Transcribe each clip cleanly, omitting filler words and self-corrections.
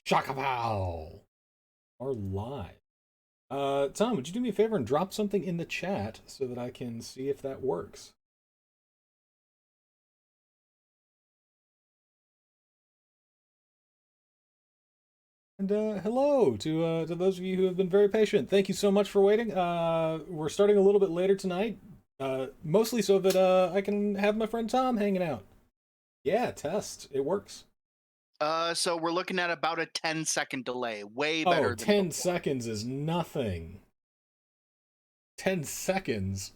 Shakapow! Are live. Tom, would you do me a favor and drop something in the chat so that I can see if that works? And hello to those of you who have been very patient. Thank you so much for waiting. We're starting a little bit later tonight, mostly so that I can have my friend Tom hanging out. Yeah, test. It works. So we're looking at about a 10-second delay. Way Oh, better than 10 before. seconds is nothing. 10 seconds?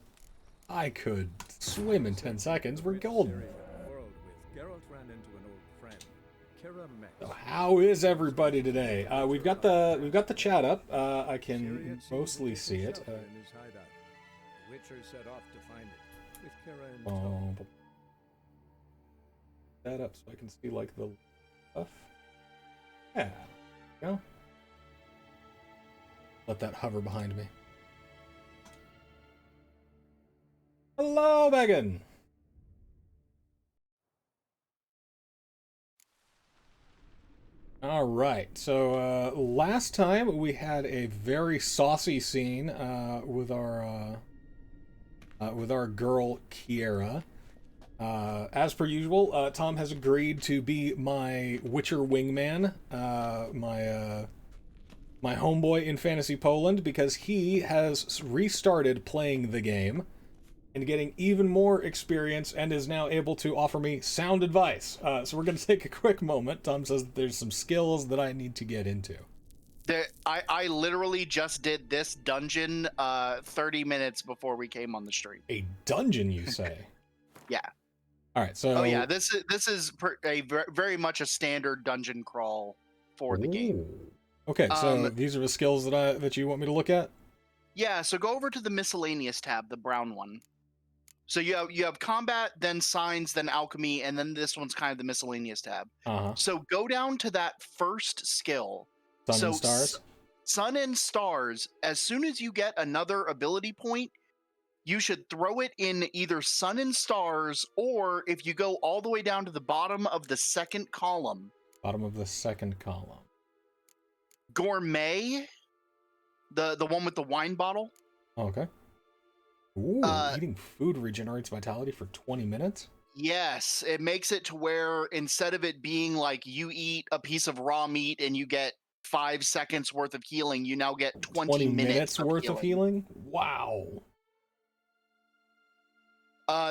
I could swim in 10 seconds. We're golden. So how is everybody today? We've got the chat up. I can mostly see it. That up so I can see like the stuff. Yeah. Go. Let that hover behind me. Hello, Megan. All right. So last time we had a very saucy scene with our girl Kiera. As per usual, Tom has agreed to be my Witcher wingman, my homeboy in Fantasy Poland, because he has restarted playing the game and getting even more experience and is now able to offer me sound advice. So we're going to take a quick moment. Tom says that there's some skills that I need to get into. I literally just did this dungeon 30 minutes before we came on the stream. A dungeon, you say? Yeah. All right, so... Oh yeah, this is very much a standard dungeon crawl for the game. Okay, so these are the skills that you want me to look at? Yeah, so go over to the miscellaneous tab, the brown one. So you have combat, then signs, then alchemy, and then this one's kind of the miscellaneous tab. So go down to that first skill. Sun and Stars? Sun and Stars, as soon as you get another ability point, you should throw it in either Sun and Stars, or if you go all the way down to the bottom of the second column. Bottom of the second column. Gourmet, the one with the wine bottle. Okay. Ooh, eating food regenerates vitality for 20 minutes? Yes, it makes it to where instead of it being like you eat a piece of raw meat and you get 5 seconds worth of healing, you now get 20 minutes worth of healing? Wow.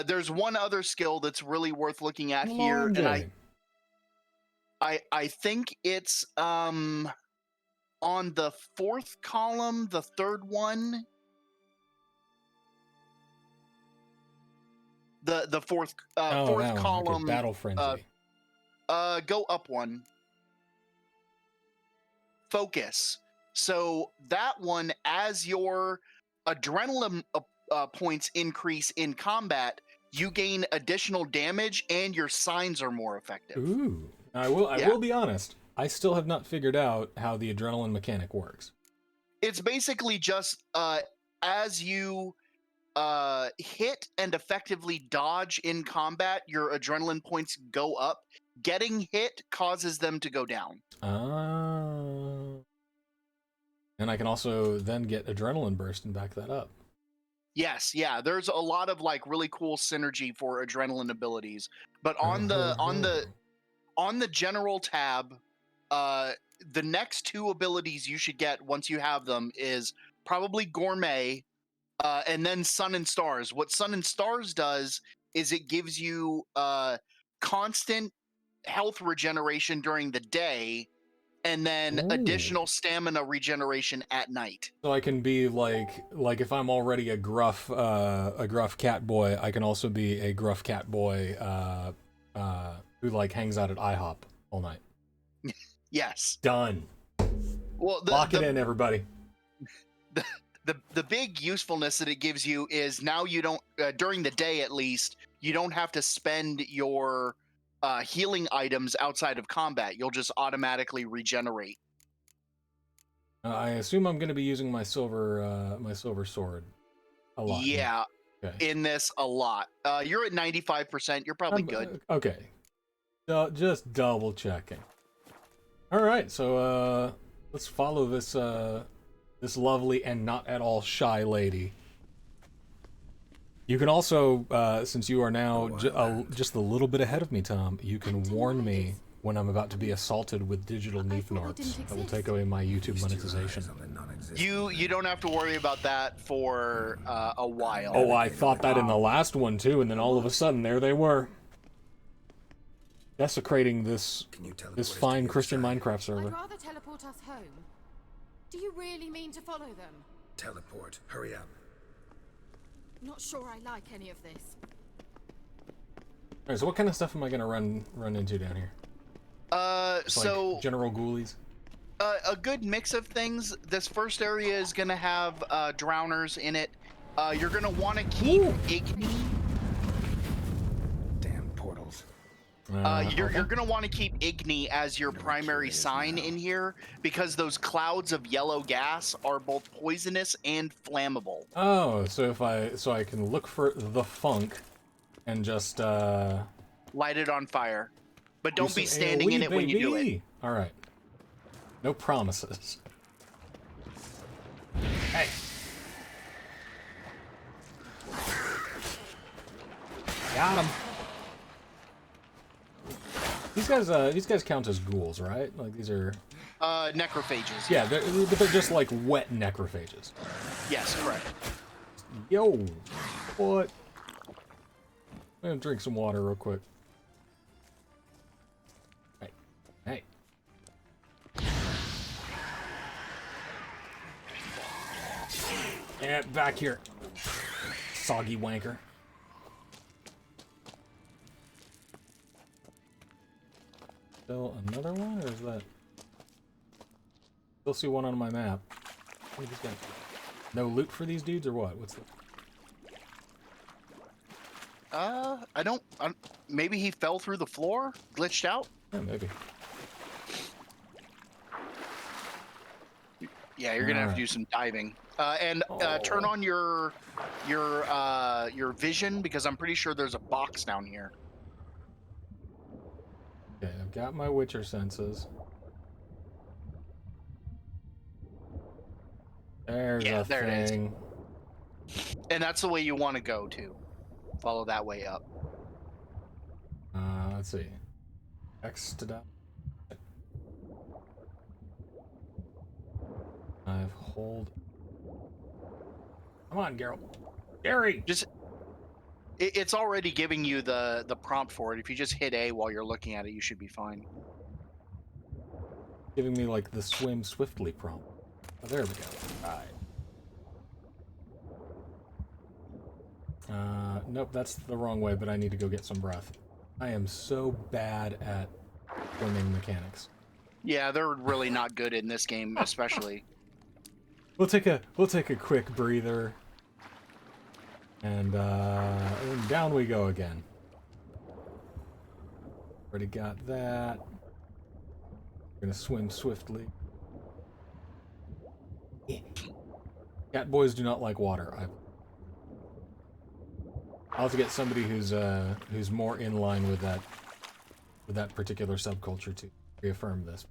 There's one other skill that's really worth looking at here, and I think it's on the fourth column, the third one. The fourth column. Okay. Battle Frenzy. Go up one. Focus. So that one, as your adrenaline points increase in combat, you gain additional damage and your signs are more effective. Ooh. I will be honest. I still have not figured out how the adrenaline mechanic works. It's basically just as you hit and effectively dodge in combat, your adrenaline points go up. Getting hit causes them to go down. And I can also then get adrenaline burst and back that up. Yes, yeah. There's a lot of like really cool synergy for adrenaline abilities. But on the general tab, the next two abilities you should get once you have them is probably Gourmet, and then Sun and Stars. What Sun and Stars does is it gives you constant health regeneration during the day, and then additional stamina regeneration at night. So I can be like if I'm already a gruff cat boy, I can also be a gruff cat boy who like hangs out at IHOP all night. Yes. Done. Well, lock it in, everybody. The big usefulness that it gives you is now you don't during the day at least, you don't have to spend your healing items outside of combat. You'll just automatically regenerate. I assume I'm going to be using my silver sword a lot. Yeah, in this a lot. You're at 95%. You're probably good. Okay. Just double checking. All right, so let's follow this this lovely and not at all shy lady. You can also, since you are now just a little bit ahead of me, Tom, you can warn me when I'm about to be assaulted with digital Neefnorts. That will take away my YouTube monetization. You don't have to worry about that for a while. Oh, I thought that in the last one too, and then all of a sudden there they were, desecrating this fine Christian Minecraft server. I'd rather teleport us home. Do you really mean to follow them? Teleport. Hurry up. Not sure I like any of this. Alright, so what kind of stuff am I gonna run into down here? So like general ghoulies? A good mix of things. This first area is gonna have drowners in it. You're gonna want to keep Igni. Damn portals. You're gonna want to keep Igni as your primary sign in here because those clouds of yellow gas are both poisonous and flammable. Oh, so if I can look for the funk and just Light it on fire, but don't be standing in it when you do it. All right. No promises. Hey. Got him. These guys count as ghouls, right? Like these are Necrophages. yeah, they're just like wet necrophages. Yes, correct. Yo, what? I'm gonna drink some water real quick. Hey. Yeah, back here. Soggy wanker. Still another one, or is that... Still see one on my map. What is this guy? No loot for these dudes, or what? What's the... I don't... maybe he fell through the floor? Glitched out? Yeah, maybe. Yeah, you're gonna have to do some diving. And turn on your vision, because I'm pretty sure there's a box down here. Okay, I've got my Witcher senses. There's a there thing. it is. And that's the way you want to go, too. Follow that way up. Let's see. X to that. I've hold. Come on, Geralt. Gary! Just... It's already giving you the prompt for it. If you just hit A while you're looking at it, you should be fine. Giving me, like, the swim swiftly prompt. Oh, there we go. Alright. Nope, that's the wrong way, but I need to go get some breath. I am so bad at swimming mechanics. Yeah, they're really not good in this game, especially. We'll take a quick breather. And down we go again. Already got that. We're gonna swim swiftly. Cat boys do not like water. I'll have to get somebody who's more in line with that particular subculture to reaffirm this.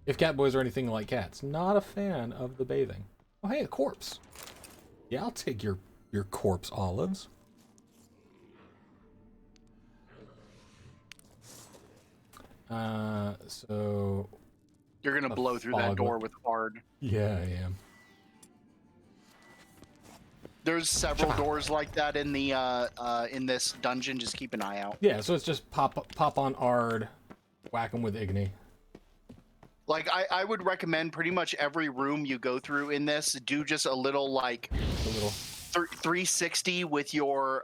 If cat boys are anything like cats, not a fan of the bathing. Oh hey, a corpse. Yeah, I'll take your corpse, Olives. So You're gonna blow through that door with hard. Yeah, I am. There's several doors like that in the in this dungeon. Just keep an eye out. Yeah, so it's just pop on Ard, whack him with Igni. Like I would recommend pretty much every room you go through in this, do just a little like 360 with your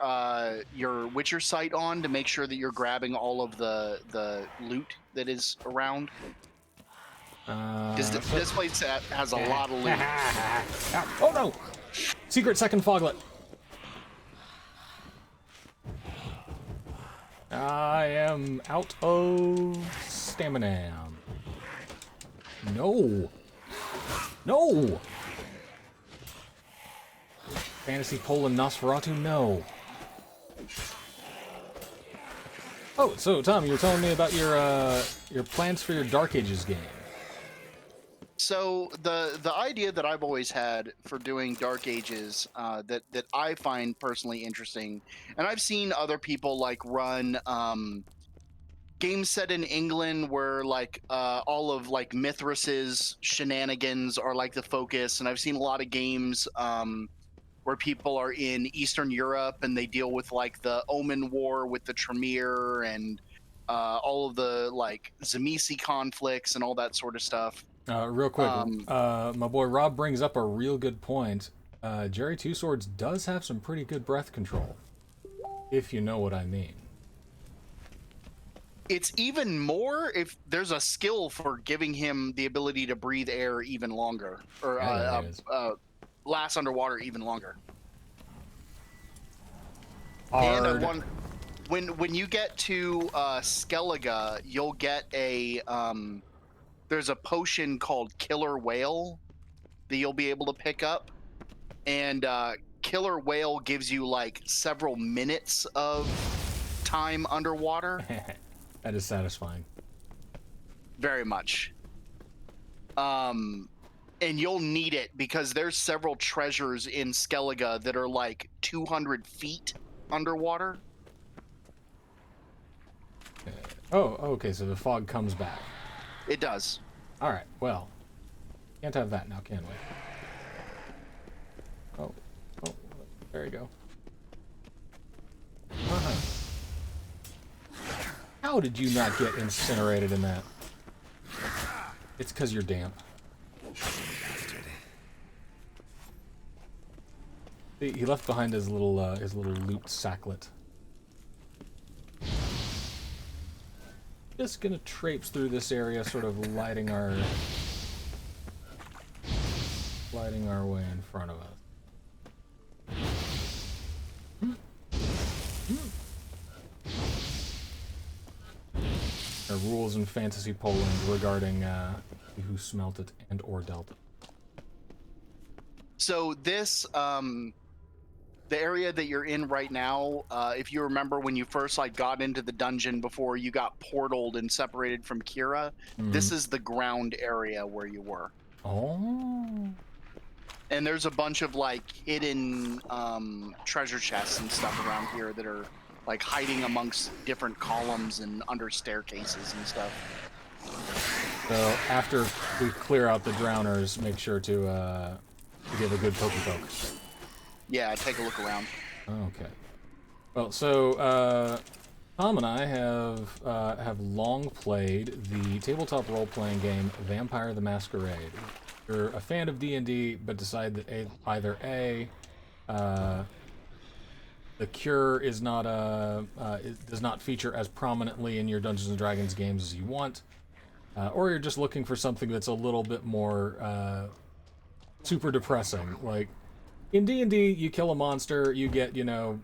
Witcher sight on to make sure that you're grabbing all of the loot that is around. This place has a lot of loot. Oh no! Secret second foglet. I am out of stamina. No! No! Fantasy Poland Nosferatu, no. Oh, so Tom, you were telling me about your plans for your Dark Ages game. So the idea that I've always had for doing Dark Ages, that I find personally interesting, and I've seen other people like run games set in England where like all of like Mithras's shenanigans are like the focus, and I've seen a lot of games where people are in Eastern Europe and they deal with like the Omen War with the Tremere and all of the like Zamisi conflicts and all that sort of stuff. Real quick, Um, my boy Rob brings up a real good point. Jerry Two Swords does have some pretty good breath control, if you know what I mean. it's even more if there's a skill for giving him the ability to breathe air even longer, or Yeah, there is. last underwater even longer. Hard. And I want when you get to Skellige, you'll get a there's a potion called Killer Whale that you'll be able to pick up, and Killer Whale gives you like several minutes of time underwater. That is satisfying. Very much. And you'll need it because there's several treasures in Skellige that are like 200 feet underwater. Oh, okay, so the fog comes back. It does. Alright, well. Can't have that now, can we? Oh, there you go. Uh-huh. How did you not get incinerated in that? It's because you're damp. He left behind his little loot sacklet. Just gonna traipse through this area, sort of lighting our way in front of us. There are rules in Fantasy Poland regarding who smelt it and or dealt it. So this the area that you're in right now, if you remember when you first like got into the dungeon before you got portaled and separated from Kira, this is the ground area where you were. Oh. And there's a bunch of like hidden treasure chests and stuff around here that are like hiding amongst different columns and under staircases and stuff. So after we clear out the drowners, make sure to give a good pokey poke. Yeah, take a look around. Okay. Well, so Tom and I have long played the tabletop role-playing game Vampire the Masquerade. You're a fan of D&D, but decide that either A, the cure is not it does not feature as prominently in your Dungeons and Dragons games as you want, or you're just looking for something that's a little bit more super depressing. Like in D&D, you kill a monster, you get you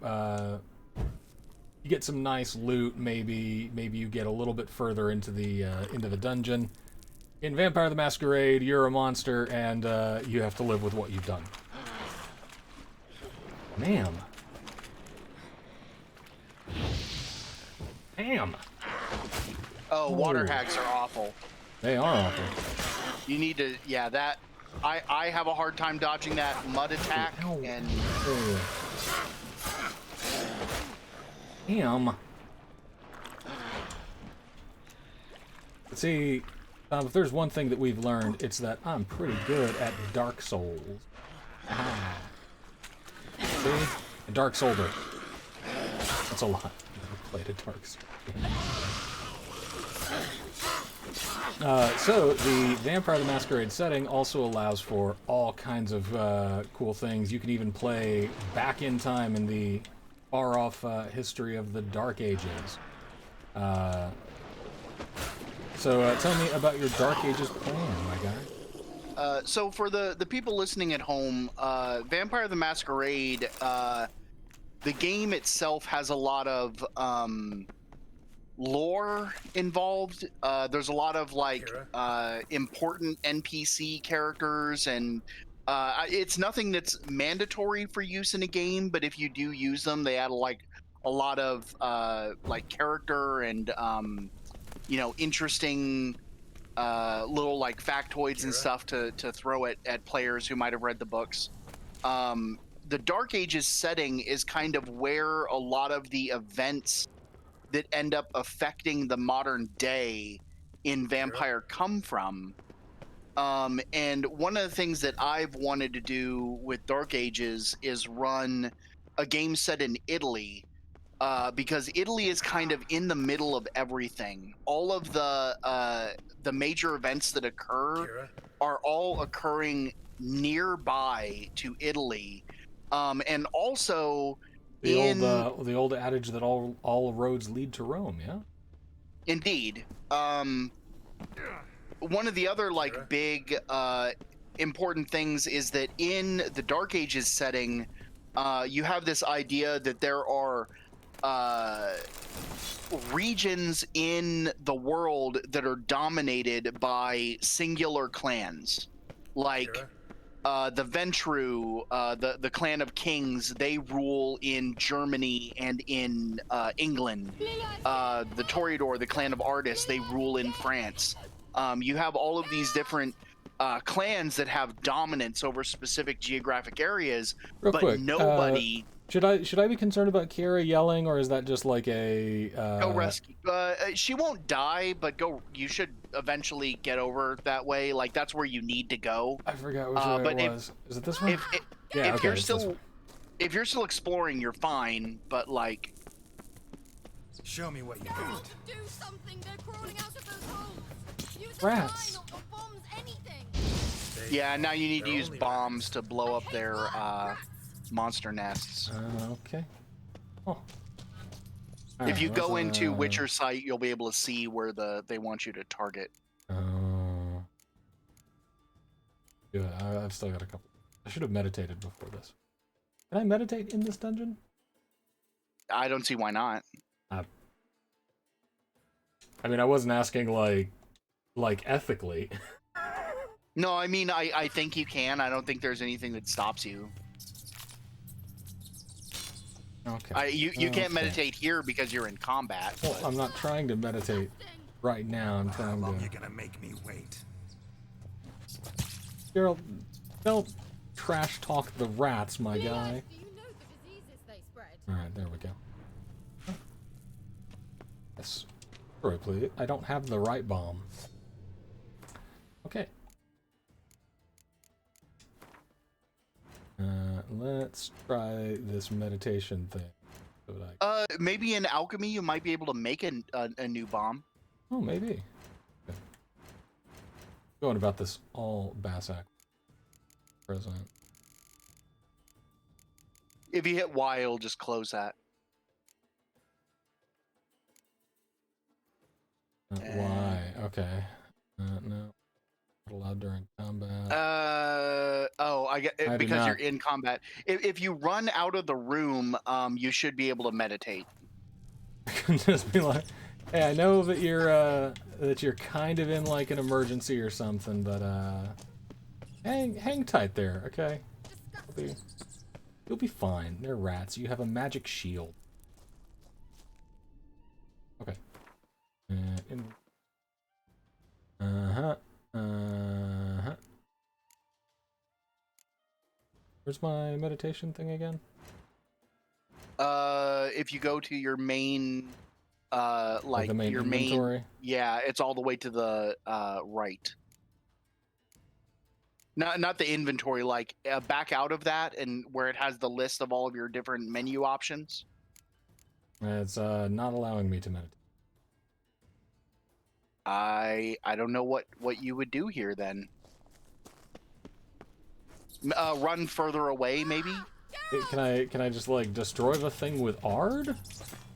get some nice loot. Maybe you get a little bit further into the dungeon. In Vampire the Masquerade, you're a monster, and you have to live with what you've done. Ma'am. Damn. Oh, water hags are awful. They are awful. You need to, yeah, that, I have a hard time dodging that mud attack, and... Damn. See, if there's one thing that we've learned, it's that I'm pretty good at Dark Souls. Ah. See? A Dark Soldier. That's a lot. I've played a Dark Souls. So, the Vampire the Masquerade setting also allows for all kinds of cool things. You can even play back in time in the far-off history of the Dark Ages. So tell me about your Dark Ages plan, my guy. So for the people listening at home, Vampire the Masquerade, the game itself has a lot of lore involved. There's a lot of like important NPC characters, and it's nothing that's mandatory for use in a game, but if you do use them, they add like a lot of like character and you know, interesting little like factoids and stuff to throw at players who might have read the books. The Dark Ages setting is kind of where a lot of the events that end up affecting the modern day in Vampire come from. And one of the things that I've wanted to do with Dark Ages is run a game set in Italy, because Italy is kind of in the middle of everything. All of the major events that occur are all occurring nearby to Italy, and also The old adage that all roads lead to Rome. Yeah. indeed. One of the other like big important things is that in the Dark Ages setting, you have this idea that there are regions in the world that are dominated by singular clans, like the Ventru, the clan of kings. They rule in Germany and in England. The Toreador, the clan of artists, they rule in France. You have all of these different clans that have dominance over specific geographic areas, Real but quick, nobody. Should I be concerned about Kiera yelling, or is that just like a Go rescue. She won't die, but go. You should eventually get over that way. Like that's where you need to go. I forgot which way it was. Is it this one? Yeah. If you're still exploring, you're fine. But like, Show me what you got. Do something! They're crawling out of those holes! Use a Rats. mine or bombs, anything! yeah, now you need to use bombs to blow up their monster nests. Okay. Oh. If you go into Witcher site, you'll be able to see where they want you to target. Yeah, I've still got a couple. I should have meditated before this. Can I meditate in this dungeon? I don't see why not. I mean, I wasn't asking like ethically. No, I mean, I think you can. I don't think there's anything that stops you. Okay. You can't meditate here because you're in combat. Well, I'm not trying to meditate right now. I'm trying How long to. you gonna make me wait? Gerald, don't trash talk the rats, my guy. Do you know the diseases they spread? Alright, there we go. Yes. Sorry, please. I don't have the right bomb. Okay. Let's try this meditation thing. So that Maybe in alchemy you might be able to make a new bomb. Oh, maybe. Okay. Going about this all Bassac. Present. If you hit Y, it'll just close that. Why? Okay. No. Not allowed during combat. Oh, I get I do because you're not. in combat. If you run out of the room, you should be able to meditate. I can just be like, hey, I know that you're kind of in like an emergency or something, but hang tight there, okay? You'll be fine. They're rats. You have a magic shield. Okay. Where's my meditation thing again? If you go to your main, Like the main your inventory? main, yeah, it's all the way to the right. Not the inventory, like back out of that and where it has the list of all of your different menu options. It's not allowing me to meditate. I don't know what you would do here then. Run further away, maybe. Can I just like destroy the thing with Ard?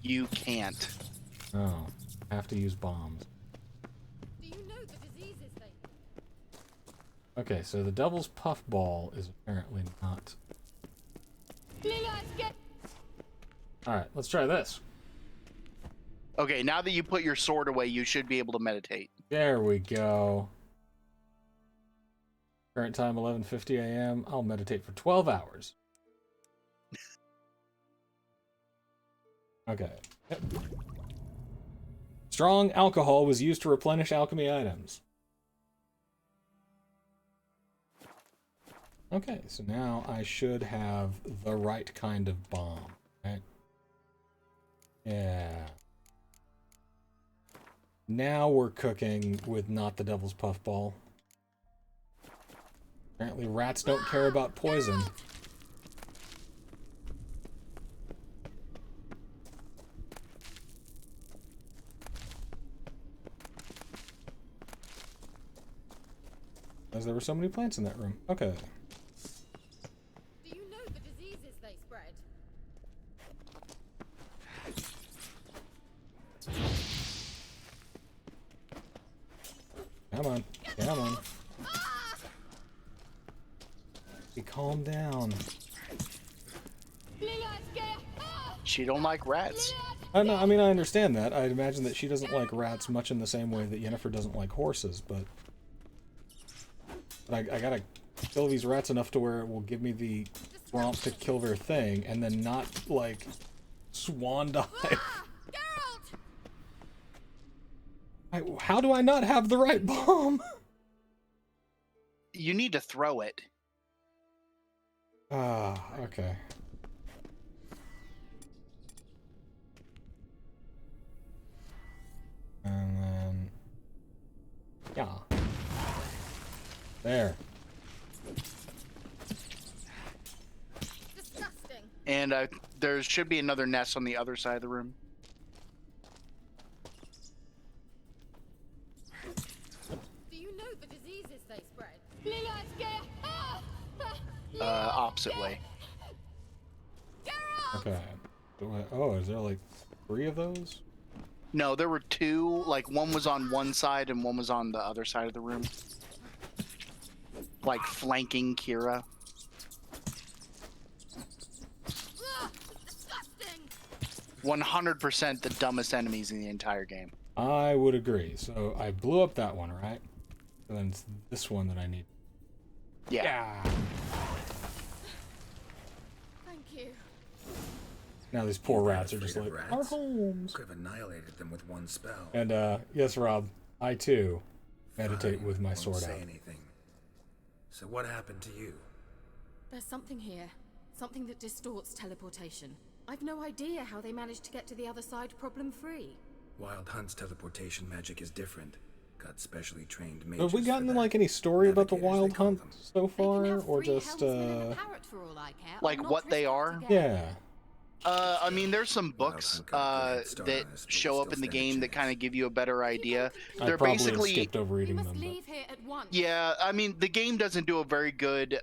You can't. Oh, I have to use bombs. Do you know the diseases they... Okay, so the Devil's Puffball is apparently not. Alright, let's try this. Okay, now that you put your sword away, you should be able to meditate. There we go. Current time 11:50 a.m. I'll meditate for 12 hours. Okay. Yep. Strong alcohol was used to replenish alchemy items. Okay, so now I should have the right kind of bomb, right? Yeah. Now we're cooking with not the devil's puffball. Apparently rats don't care about poison. As there were so many plants in that room. Okay. Do you know the diseases they spread? Come on. Come on. Hey, calm down. She don't like rats. I mean, I understand that. I'd imagine that she doesn't like rats much in the same way that Yennefer doesn't like horses, but I gotta kill these rats enough to where it will give me the prompt to kill their thing, and then not, like, swan dive. How do I not have the right bomb? You need to throw it. Ah, okay. And then... yeah. There. Disgusting. And there should be another nest on the other side of the room. Do you know the diseases they spread? Opposite way. Okay. Oh, is there like 3 of those? No, there were 2. Like, one was on one side and one was on the other side of the room. Like, flanking Kira. Disgusting. 100% the dumbest enemies in the entire game. I would agree. So I blew up that one, right? And then it's this one that I need. Yeah. Thank you. Now these poor rats are just Afraid like, of our rats? homes. Could have annihilated them with one spell. And, yes, Rob, I too meditate Fine, with my won't sword say out. anything. So what happened to you? There's something here. Something that distorts teleportation. I've no idea how they managed to get to the other side problem-free. Wild Hunt's teleportation magic is different. Got specially trained mages. Have we for gotten that. like any story about the Navigators, Wild they call Hunt them. so They can far, have or 3 just helmsmen and a parrot for all I care. Like I'll not what they risk it are? again. yeah. I mean, there's some books Hunt got a good start that on us, but we show up still in the stand a game that chance. kind of give you a better idea. I They're probably have basically... skipped over We reading must them. But... leave here at once. Yeah, I mean, the game doesn't do a very good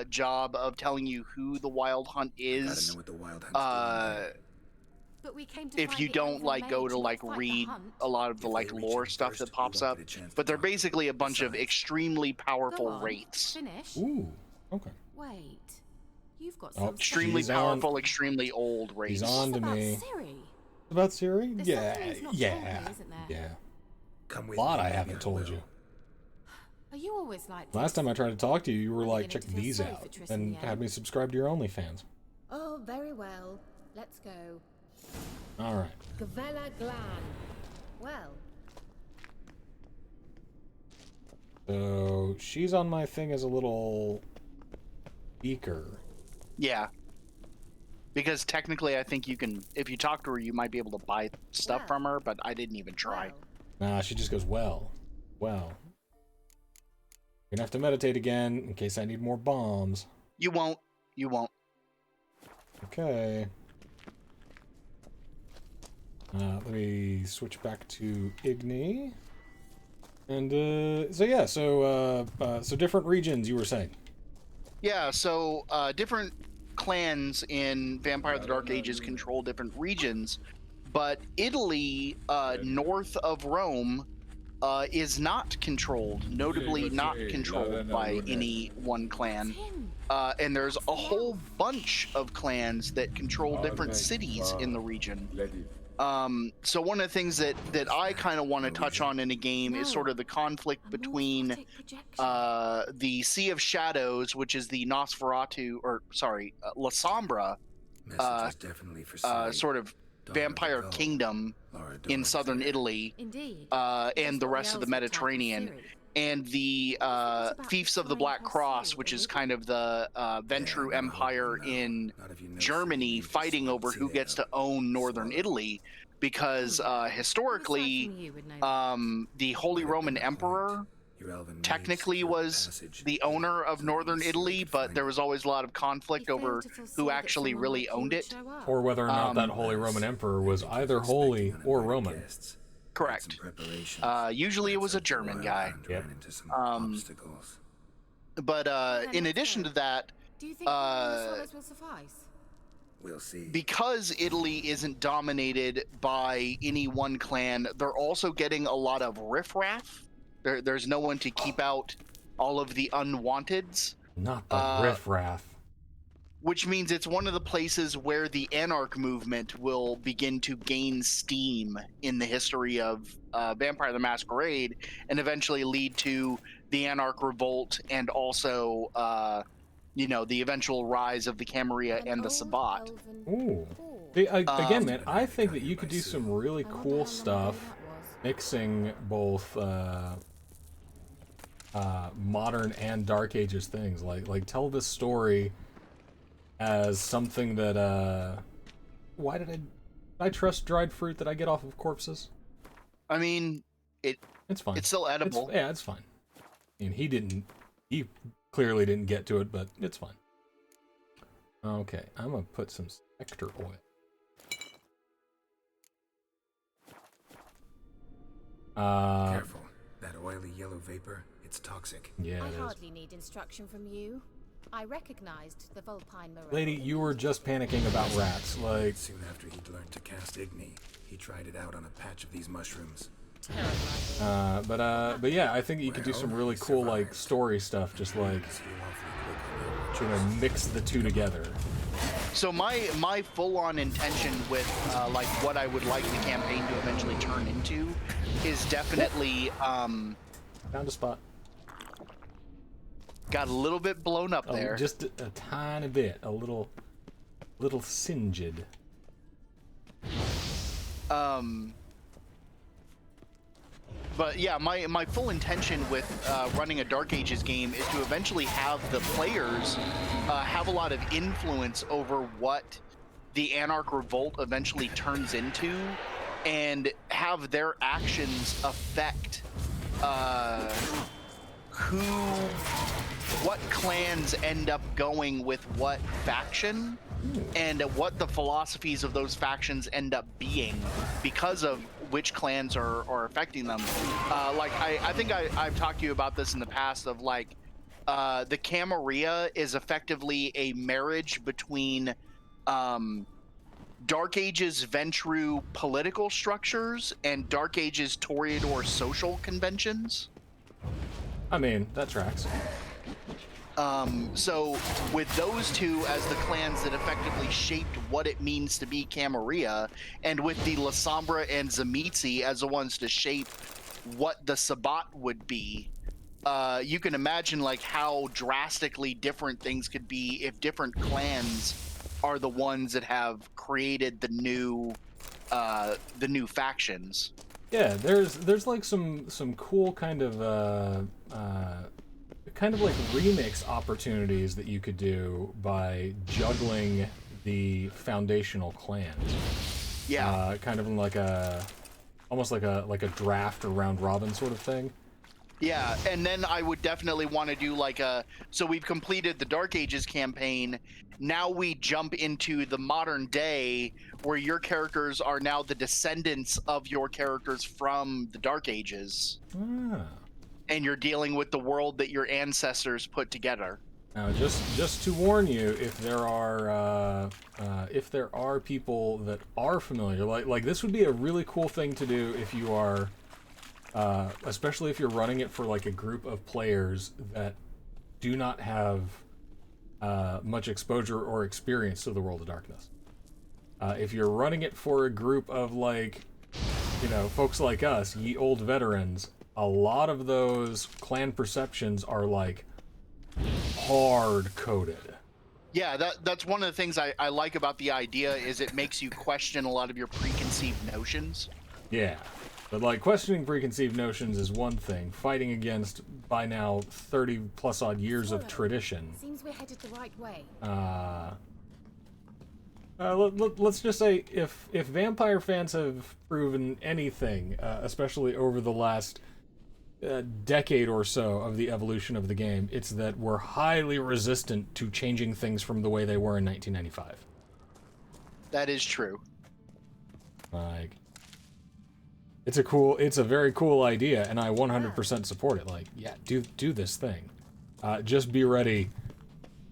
job of telling you who the Wild Hunt Gotta is. know what the Wild Hunt's doing. But we came to If find you the don't Elven like go mage, to not like fight the read hunt. a lot of the If like they reach lore him stuff first, that we pops won't up, get a chance to but they're talk to him. basically a bunch of Besides, extremely Go powerful on, wraiths. Finish. Ooh, okay. Wait. You've got Oh, some Extremely He's on- powerful, extremely old He's wraiths. on to about me. Ciri. About Siri? There's Yeah, something he's not told yeah, me, isn't there? yeah. Come A with lot me, I maybe haven't told will. you. Are you always like this? Last time I tried to talk to you, you were I'm like, beginning check to feel these sorry out, for Triss and in the had end. me subscribe to your OnlyFans. Oh, very well. Let's go. All right. Gavella Glan. Well, So she's on my thing as a little beaker. Yeah. Because technically, I think you can, if you talk to her, you might be able to buy stuff Wow. from her, but I didn't even try. well. Nah, she just goes, well. Gonna have to meditate again in case I need more bombs. You won't. You won't. Okay. Let me switch back to Igni. And, so yeah, so different regions, you were saying. Yeah, so different clans in Vampire the Dark Ages control different regions, but Italy, north of Rome, is not controlled, notably not controlled by any one clan. Him. And there's a whole bunch of clans that control different cities in the region. So one of the things that I kind of want to touch on in a game is sort of the conflict A between morphotic projection. the Sea of Shadows, which is the Nosferatu, or sorry, La Sombra, Message was definitely for Ciri. sort of vampire Gull, kingdom Laura in Dorn's southern heir. Italy, Indeed. and the rest of the Mediterranean, and the Fiefs of the Black Cross, which is kind of the Ventru Yeah, I never Empire hope you'll know. in Not if you know Germany, City, you just fighting won't over see who that gets to up. own northern Swallow. Italy, because historically, the Holy Might have Roman been a point. Emperor Your elven mage technically secured was passage, the owner of so northern easy they Italy, could but find there it. was always a lot of conflict over who actually really owned it. Or whether or not that Um, Holy Roman Emperor was Maybe either just holy expecting or uninvited Roman. guests. Had Correct. some preparations. Usually it was a Perhaps up the German wild guy. hunt Yep. ran into some Um, obstacles. But in let's addition go. to that, Do you think will suffice? We'll see. because Italy isn't dominated by any one clan, they're also getting a lot of riffraff. There's no one to keep out all of the unwanteds, Not the riffraff. which means it's one of the places where the anarch movement will begin to gain steam in the history of Vampire the Masquerade, and eventually lead to the anarch revolt, and also the eventual rise of the Camarilla and the Sabbat. Ooh. Again, Um, man, I think that you could do some really cool stuff mixing both modern and Dark Ages things. Like tell this story as something that why did I trust dried fruit that I get off of corpses? I mean, It's fine. it's still edible. It's fine. I mean, he clearly didn't get to it, but it's fine. Okay, I'm gonna put some Spectre oil. Careful. That oily yellow vapor, it's toxic. Yeah, I it is. hardly need instruction from you. I recognized the Vulpine Morel. Lady, you were just panicking about rats. Like, Soon after he'd learned to cast Igni, he tried it out on a patch of these mushrooms. but yeah, I think you could do some really cool like story stuff. Just like mix the two together. So my full-on intention with like what I would like the campaign to eventually turn into is definitely Found a spot. got a little bit blown up there. Just a tiny bit, a little singed. But yeah, my full intention with running a Dark Ages game is to eventually have the players have a lot of influence over what the Anarch Revolt eventually turns into, and have their actions affect what clans end up going with what faction, and what the philosophies of those factions end up being because of which clans are affecting them. I think I've talked to you about this in the past of like the Camarilla is effectively a marriage between Dark Ages Ventru political structures and Dark Ages Toreador social conventions. I mean, that tracks. So with those two as the clans that effectively shaped what it means to be Camarilla, and with the La Sombra and Zamitzi as the ones to shape what the Sabbat would be, you can imagine like how drastically different things could be if different clans are the ones that have created the new factions. Yeah, there's like some cool kind of like remix opportunities that you could do by juggling the foundational clans. Yeah. Kind of like almost like a draft or round robin sort of thing. Yeah, and then I would definitely want to do like so we've completed the Dark Ages campaign. Now we jump into the modern day where your characters are now the descendants of your characters from the Dark Ages. Ah. And you're dealing with the world that your ancestors put together. Now, just to warn you, if there are people that are familiar, like this would be a really cool thing to do if you are, especially if you're running it for like a group of players that do not have much exposure or experience to the World of Darkness. If you're running it for a group of like, folks like us, ye old veterans, a lot of those clan perceptions are like hard coded. Yeah, that's one of the things I like about the idea is it makes you question a lot of your preconceived notions. Yeah. But, like, questioning preconceived notions is one thing. Fighting against, by now, 30-plus odd years of tradition. Seems we're headed the right way. Let's just say, if vampire fans have proven anything, especially over the last decade or so of the evolution of the game, it's that we're highly resistant to changing things from the way they were in 1995. That is true. Like, it's a very cool idea, and I 100% support it. Like, yeah, do this thing. Just be ready.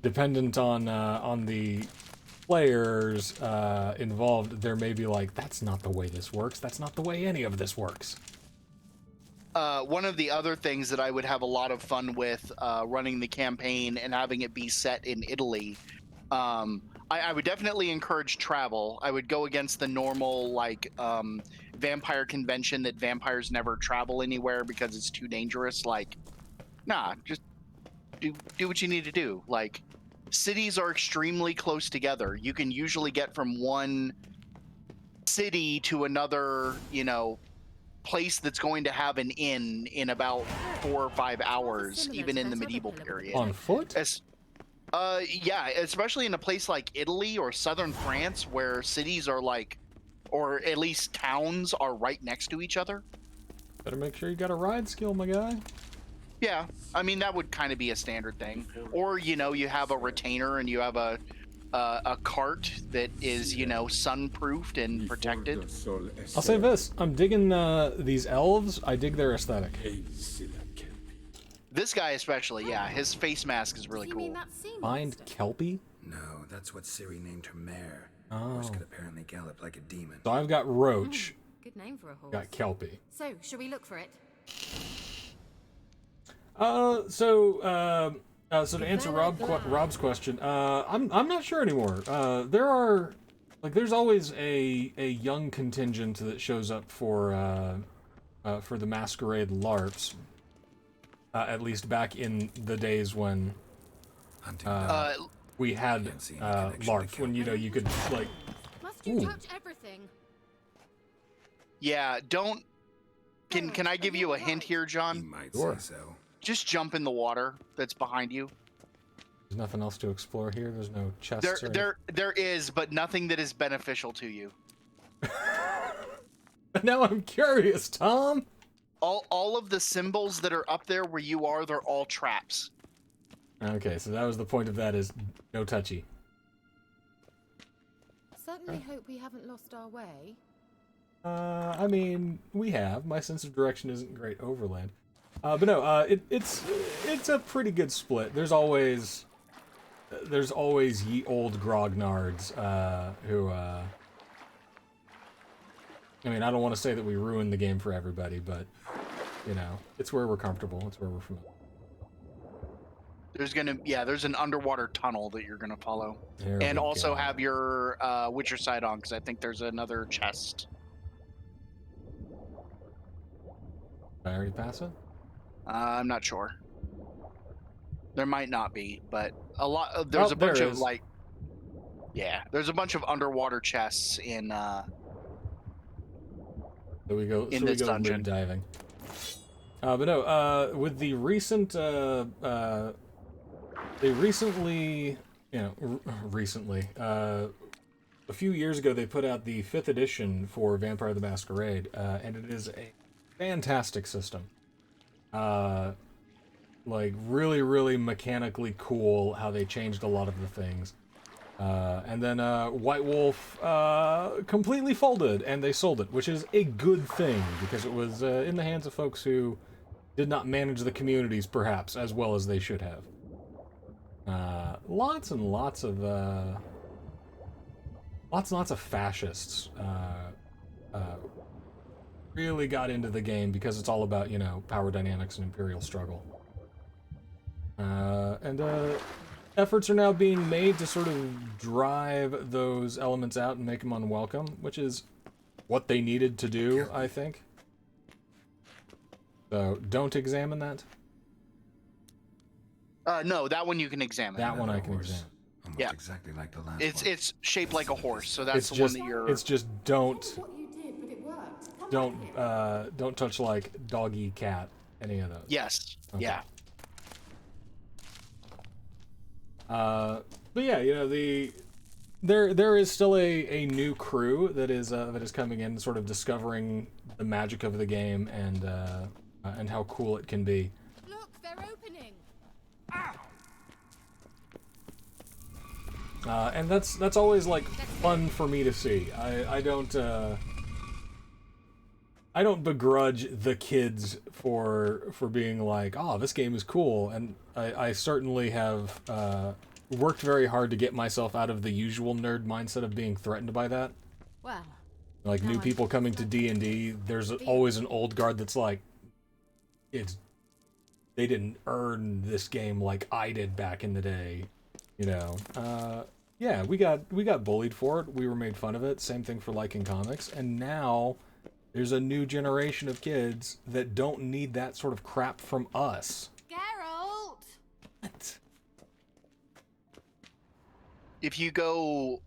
Dependent on the players involved, there may be like, that's not the way this works. That's not the way any of this works. One of the other things that I would have a lot of fun with running the campaign and having it be set in Italy, I would definitely encourage travel. I would go against the normal, like, vampire convention that vampires never travel anywhere because it's too dangerous. Like, nah, just do what you need to do. Like, cities are extremely close together. You can usually get from one city to another, you know, place that's going to have an inn in about 4 or 5 hours, even in the medieval period. On foot? Yeah, especially in a place like Italy or southern France, where cities are like, or at least towns are right next to each other. Better make sure you got a ride skill, my guy. Yeah, I mean, that would kind of be a standard thing. Or, you know, you have a retainer and you have a cart that is, you know, sun-proofed and protected. I'll say this, I'm digging these elves. I dig their aesthetic. This guy especially, yeah, his face mask is really You cool. mean that sea Find monster? Kelpie? No, that's what Ciri named her mare. Oh. Horse could apparently gallop like a demon. So I've got Roach, Good name for a horse. got Kelpie. So, shall we look for it? So to answer Rob's question, I'm not sure anymore. There's always a young contingent that shows up for the Masquerade LARPs. At least back in the days when we had LARPs, when you could like. Must you touch everything? Yeah, don't. Can I give you a hint here, You John? might Sure. say so. Just jump in the water that's behind you. There's nothing else to explore here. There's no chests. There is, but nothing that is beneficial to you. Now I'm curious, Tom. All of the symbols that are up there where you are, they're all traps. Okay, so that was the point of that, is no touchy. Certainly hope we haven't lost our way. I mean, we have. My sense of direction isn't great overland. But no, it's a pretty good split. There's always ye old grognards who I mean, I don't want to say that we ruined the game for everybody, but you know, it's where we're comfortable. It's where we're familiar. There's an underwater tunnel that you're gonna follow, There and we also go. have your Witcher side on, because I think there's another chest. Did I already pass it? I'm not sure. There might not be, but there's a bunch there of is. like, yeah, there's a bunch of underwater chests in. So we go. In So we this go dungeon. moon diving. But no. With the recent, they recently, recently, a few years ago, they put out the 5th edition for Vampire the Masquerade, and it is a fantastic system. Like really, really mechanically cool how they changed a lot of the things. And then White Wolf completely folded, and they sold it, which is a good thing, because it was in the hands of folks who did not manage the communities, perhaps, as well as they should have. Lots and lots of fascists really got into the game because it's all about, power dynamics and imperial struggle. And efforts are now being made to sort of drive those elements out and make them unwelcome, which is what they needed to do, I think. So, don't examine that. No, that one you can examine. That one I can horse. examine. A Almost Yeah. exactly like the last It's one. it's shaped like a horse, so that's It's the just one that you're. it's just don't What you did, but it worked. Come back here. don't touch like doggy cat any of those. Yes. Okay. Yeah. But yeah, you know, there is still a new crew that is coming in, sort of discovering the magic of the game and how cool it can be. Look, they're opening. And that's always like fun for me to see. I don't begrudge the kids for being like, oh, this game is cool, and I certainly have worked very hard to get myself out of the usual nerd mindset of being threatened by that. Well, Like new people coming to D&D, there's always an old guard that's like, they didn't earn this game like I did back in the day, you know. Yeah, we got bullied for it. We were made fun of it. Same thing for liking comics, and now there's a new generation of kids that don't need that sort of crap from us. Geralt! What? If you go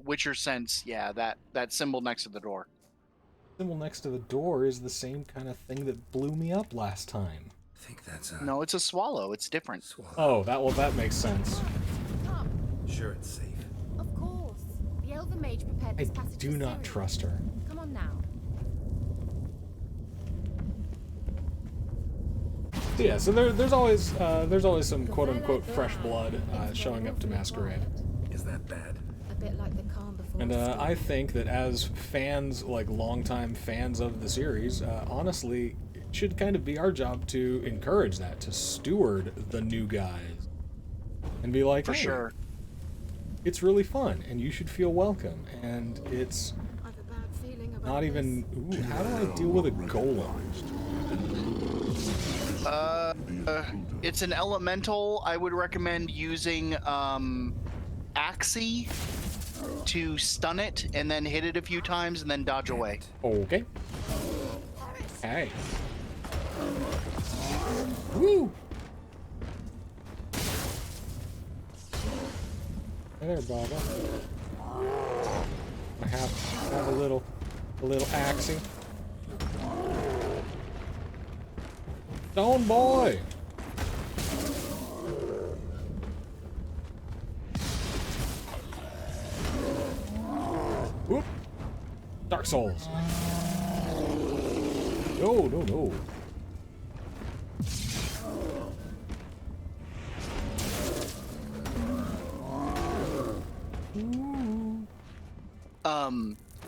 Witcher Sense, yeah, that symbol next to the door. Symbol next to the door is the same kind of thing that blew me up last time. I think that's a No, it's a swallow. It's different. swallow. Oh, that makes sense. Come, Sure, it's safe. of course. The Elven Mage prepared I this passage do for not Ciri. trust her. Come on now. Yeah, so there's always some quote unquote fresh blood showing up to Masquerade. Is that bad? A bit like the calm before And the storm. I think that as fans, like longtime fans of the series, honestly, it should kind of be our job to encourage that, to steward the new guys, and be like, For hey, sure. it's really fun, and you should feel welcome. And it's I've a bad feeling about not this. even. Ooh, how do I deal with a golem? It's an elemental. I would recommend using Axie to stun it and then hit it a few times and then dodge away. Okay. Hey. Woo! Hey there, Baba. I have a little axie. Stone boy. Whoop. Dark Souls. No.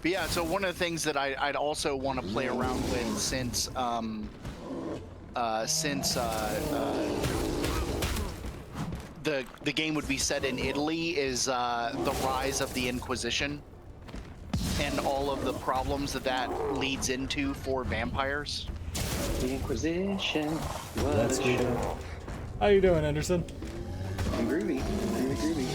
But yeah, so one of the things that I'd also want to play around with since the game would be set in Italy is the rise of the Inquisition and all of the problems that leads into for vampires. The Inquisition. What That's a good. show. How you doing, Anderson? I'm groovy. Really groovy.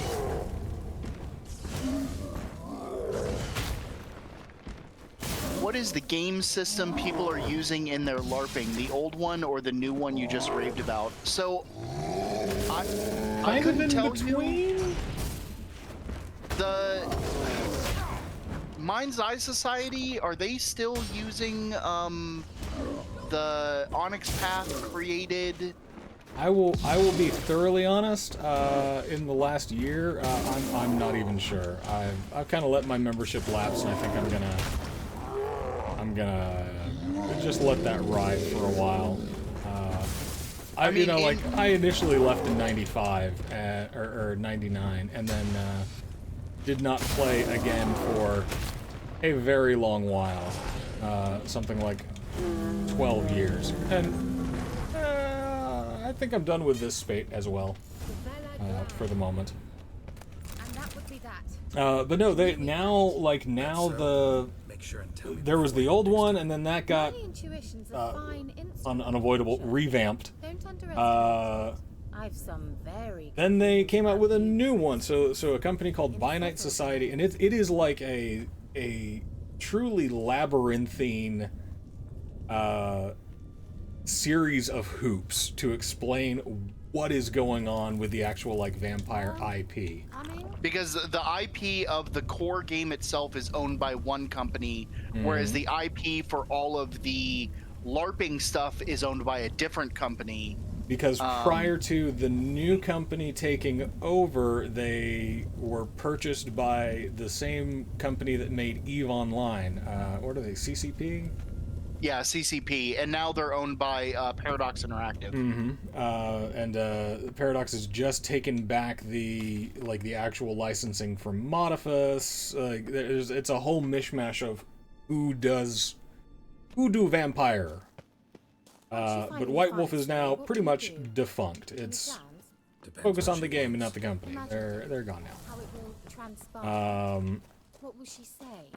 What is the game system people are using in their LARPing? The old one or the new one you just raved about? So, I Kind of couldn't in tell between. you. The Mind's Eye Society, are they still using the Onyx Path created? I will be thoroughly honest. In the last year, I'm not even sure. I've kind of let my membership lapse, and I think I'm gonna just let that ride for a while. I mean, I initially left in '95 or '99, and then did not play again for a very long while, something like 12 years, and I think I'm done with this spate as well for the moment. And that would be that. But no, Make sure and tell me. there was the old one, and then that got My intuition's a fine instrument. unavoidable revamped. Don't underestimate. I've some very Then they came out with a new one, so a company called By Night Society, and it is like a truly labyrinthine series of hoops to explain what is going on with the actual like vampire IP. Because the IP of the core game itself is owned by one company, whereas the IP for all of the LARPing stuff is owned by a different company. Because prior to the new company taking over, they were purchased by the same company that made EVE Online. What are they, CCP? Yeah, CCP, and now they're owned by Paradox Interactive. And Paradox has just taken back the actual licensing from Modifus. It's a whole mishmash of who do vampire. But White Wolf is now pretty much defunct. It's focus on the game and not the company. They're gone now. What will she say?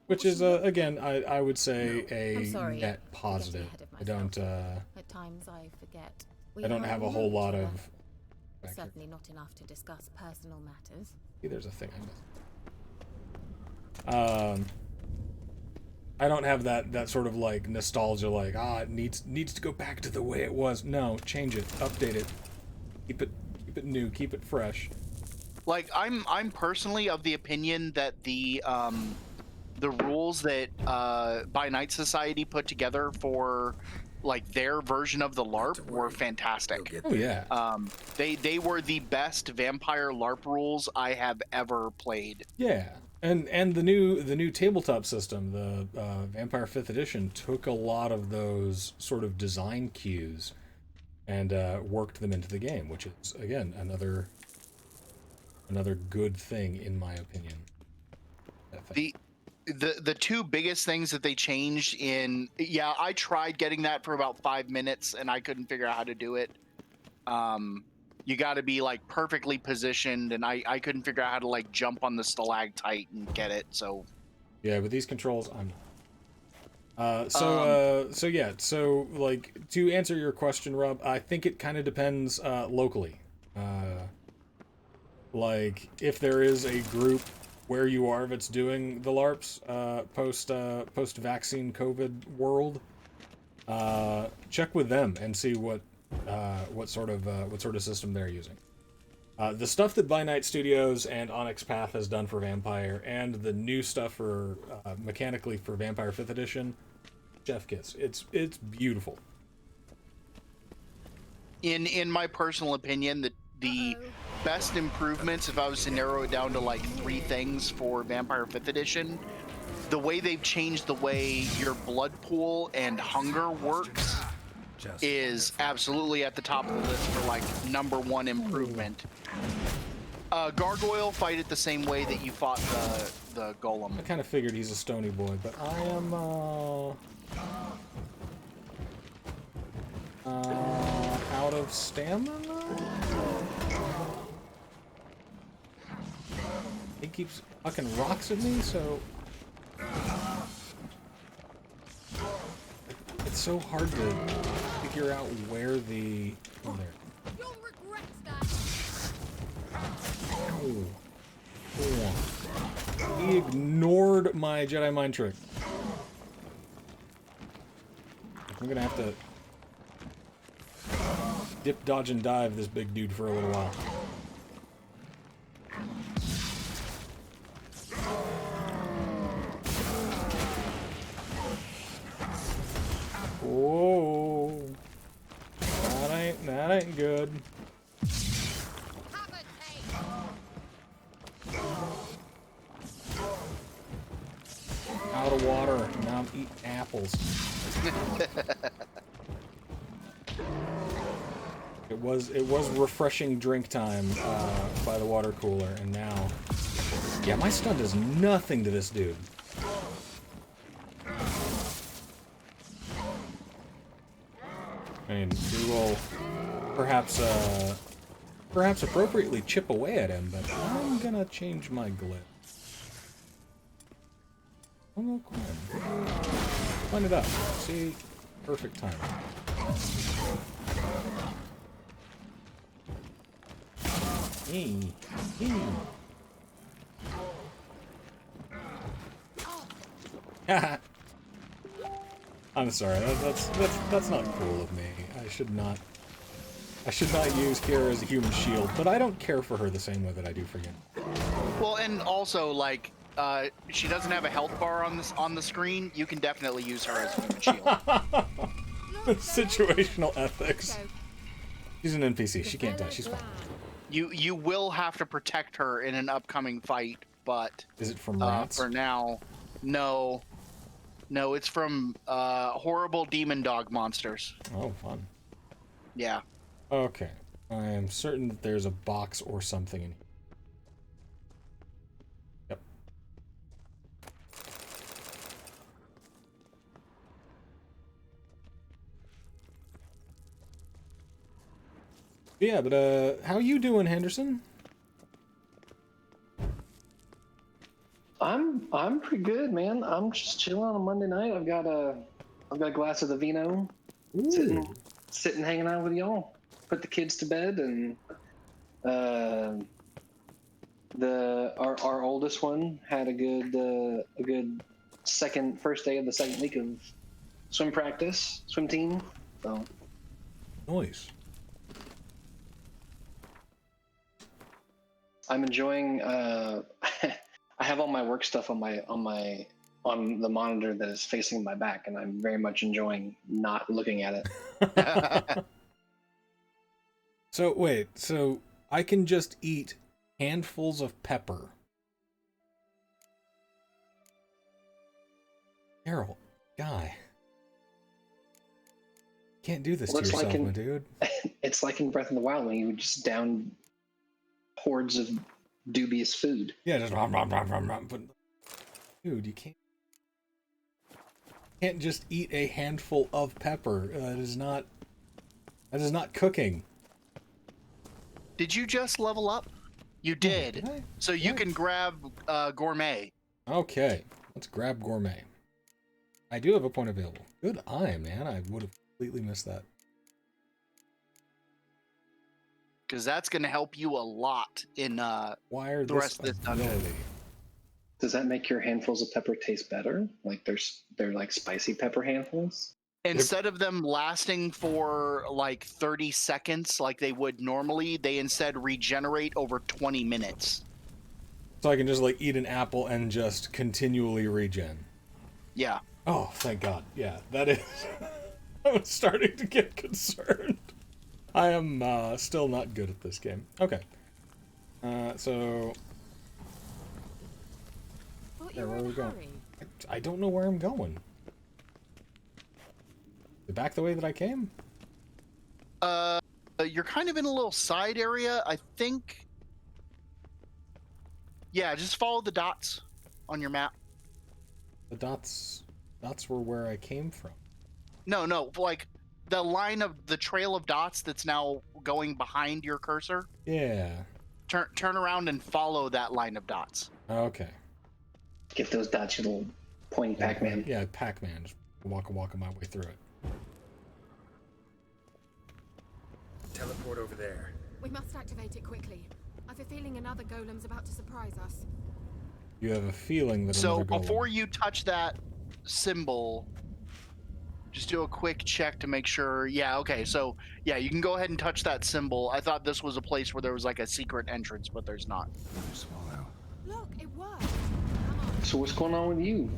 Which is again, I would say a net positive. I don't. At times I forget. I don't have a whole lot of. Certainly not enough to discuss personal matters. See, there's a thing I missed. I don't have that sort of like nostalgia, like it needs to go back to the way it was. No, change it, update it, keep it new, keep it fresh. Like I'm personally of the opinion that the rules that By Night Society put together for like their version of the LARP were fantastic. Oh yeah. They were the best vampire LARP rules I have ever played. Yeah. And the new tabletop system, the Vampire 5th Edition, took a lot of those sort of design cues and worked them into the game, which is again another good thing in my opinion. The two biggest things that they changed in, I tried getting that for about 5 minutes and I couldn't figure out how to do it. You got to be like perfectly positioned, and I couldn't figure out how to like jump on the stalactite and get it. So yeah, with these controls, I'm not. So like to answer your question, Rob, I think it kind of depends locally. Like if there is a group where you are that's doing the LARPs post vaccine COVID world, check with them and see what sort of system they're using. The stuff that By Night Studios and Onyx Path has done for Vampire, and the new stuff for mechanically for Vampire 5th Edition, chef kiss. It's beautiful. In my personal opinion, the best improvements, if I was to narrow it down to like 3 things for Vampire 5th Edition, the way they've changed the way your blood pool and hunger works is absolutely at the top of the list for like #1 improvement. Gargoyle, fight it the same way that you fought the golem. I kind of figured he's a stony boy, but I am out of stamina. He keeps fucking rocks at me, so it's so hard to figure out where the... Oh, there. You'll regret that. Oh. Hold on. He ignored my Jedi mind trick. I'm gonna have to dip, dodge, and dive this big dude for a little while. Whoa. That ain't good. Out of water. Now I'm eating apples. It was refreshing drink time by the water cooler, and now... Yeah, my stun does nothing to this dude. I mean, we will perhaps appropriately chip away at him, but I'm gonna change my glitch. Oh, line it up. See, perfect timing. I'm sorry. That's not cool of me. I should not use Kira as a human shield, but I don't care for her the same way that I do for you. Well, and also like she doesn't have a health bar on the screen. You can definitely use her as a human shield. Situational ethics. She's an NPC. She can't die. She's fine. You will have to protect her in an upcoming fight, but is it from rats? For now, no. No, it's from horrible demon dog monsters. Oh, fun. Yeah. Okay. I am certain that there's a box or something in here. Yep. Yeah, but how you doing, Henderson? I'm pretty good, man. I'm just chilling on a Monday night. I've got a glass of the vino, sitting hanging out with y'all. Put the kids to bed, and our oldest one had a good first day of the second week of swim team. So nice. I'm enjoying. I have all my work stuff on the monitor that is facing my back, and I'm very much enjoying not looking at it. So wait, so I can just eat handfuls of pepper. Carol, guy. Can't do this to yourself, my dude. It's like in Breath of the Wild when you would just down hordes of dubious food. Yeah, just rom. But dude, you can't just eat a handful of pepper. That is not cooking. Did you just level up? You did. Did I? So you can grab gourmet. Okay, let's grab gourmet. I do have a point available. Good eye, man. I would have completely missed that. Because that's going to help you a lot in the rest of this dungeon. Does that make your handfuls of pepper taste better? Like they're like spicy pepper handfuls? Instead of them lasting for like 30 seconds like they would normally, they instead regenerate over 20 minutes. So I can just like eat an apple and just continually regen. Yeah. Oh, thank God. Yeah, that is... I was starting to get concerned. I am still not good at this game. Okay. So... Yeah, where are we going? I don't know where I'm going. Back the way that I came? You're kind of in a little side area, I think. Yeah, just follow the dots on your map. The dots were where I came from. No, like the line of the trail of dots that's now going behind your cursor. Yeah. Turn around and follow that line of dots. Okay. Get those dots, you little pointy Pac-Man. Yeah, Pac-Man. Just walking my way through it. Teleport over there. We must activate it quickly. I've a feeling another golem's about to surprise us. You have a feeling that So another golem... before you touch that symbol, just do a quick check to make sure. Yeah, okay. So yeah, you can go ahead and touch that symbol. I thought this was a place where there was like a secret entrance, but there's not. Swallow. Look, it worked. Come on. So what's going on with you?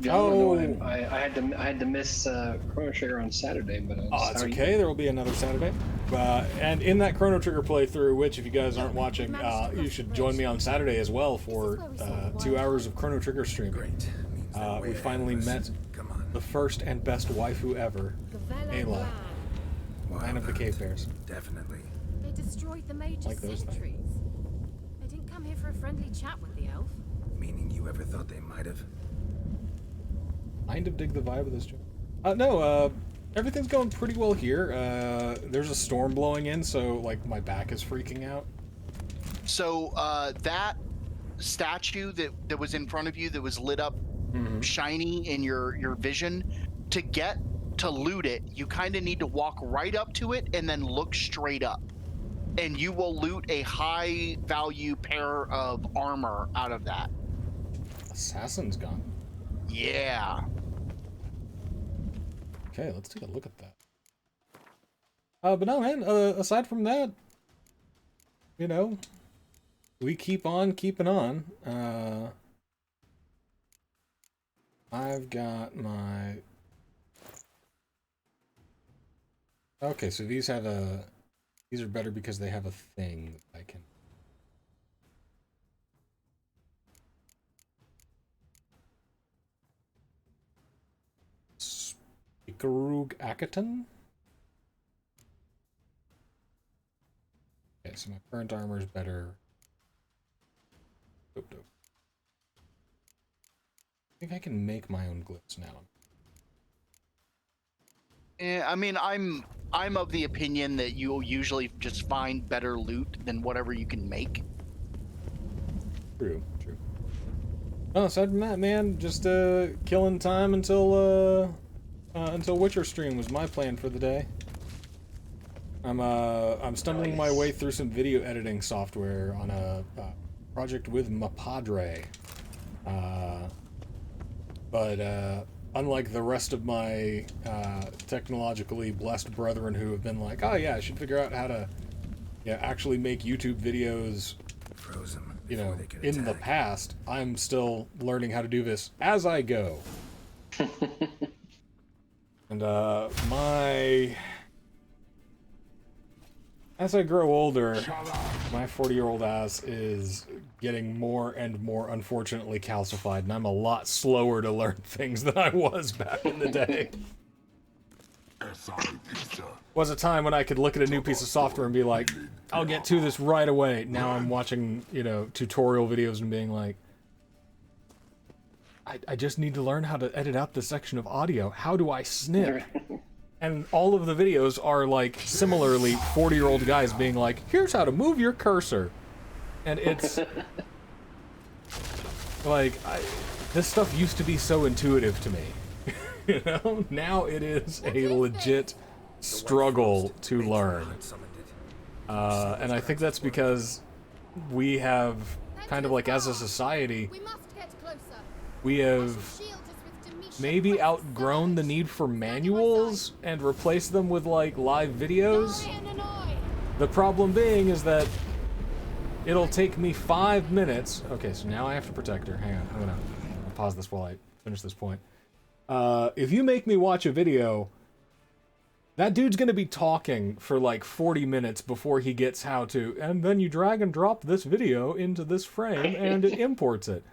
Oh, I had to miss Chrono Trigger on Saturday, but it's okay. There will be another Saturday, and in that Chrono Trigger playthrough, which if you guys aren't watching, you should join me on Saturday as well for 2 hours of Chrono Trigger streaming. Great. We finally met the first and best waifu ever, Ayla, Man of the Cave Bears. Definitely. They destroyed the major Like those sentries. They didn't come here for a friendly chat with the elf. Meaning you ever thought they might have? Kind of dig the vibe of this joke. No, everything's going pretty well here. There's a storm blowing in, so like my back is freaking out. So that statue that was in front of you that was lit up shiny in your vision, to get to loot it, you kind of need to walk right up to it and then look straight up. And you will loot a high value pair of armor out of that. Assassin's gun. Yeah. Okay, let's take a look at that. But no, man, aside from that, you know, we keep on keeping on. I've got my... Okay, so these have a... These are better because they have a thing that I can... Ikarug Akaton? Okay, so my current armor is better. Dope, dope. I think I can make my own glyphs now. I mean, I'm of the opinion that you'll usually just find better loot than whatever you can make. True, true. Oh, aside from that, man, just killing time until Witcher stream was my plan for the day. I'm stumbling my way through some video editing software on a project with Mapadre. But unlike the rest of my technologically blessed brethren who have been like, oh yeah, I should figure out how to actually make YouTube videos, you know, in the past, I'm still learning how to do this as I go. And as I grow older, my 40-year-old ass is getting more and more unfortunately calcified, and I'm a lot slower to learn things than I was back in the day. Was a time when I could look at a new piece of software and be like, I'll get to this right away. Now I'm watching, you know, tutorial videos and being like, I just need to learn how to edit out this section of audio. How do I snip? And all of the videos are like similarly 40-year-old guys being like, here's how to move your cursor. And it's like, this stuff used to be so intuitive to me. You know, now it is a legit struggle to learn. And I think that's because we have kind of like as a society, we have maybe outgrown the need for manuals and replaced them with like live videos. The problem being is that it'll take me 5 minutes. Okay, so now I have to protect her. Hang on, I'm gonna pause this while I finish this point. If you make me watch a video, that dude's gonna be talking for like 40 minutes before he gets how to, and then you drag and drop this video into this frame and it imports it.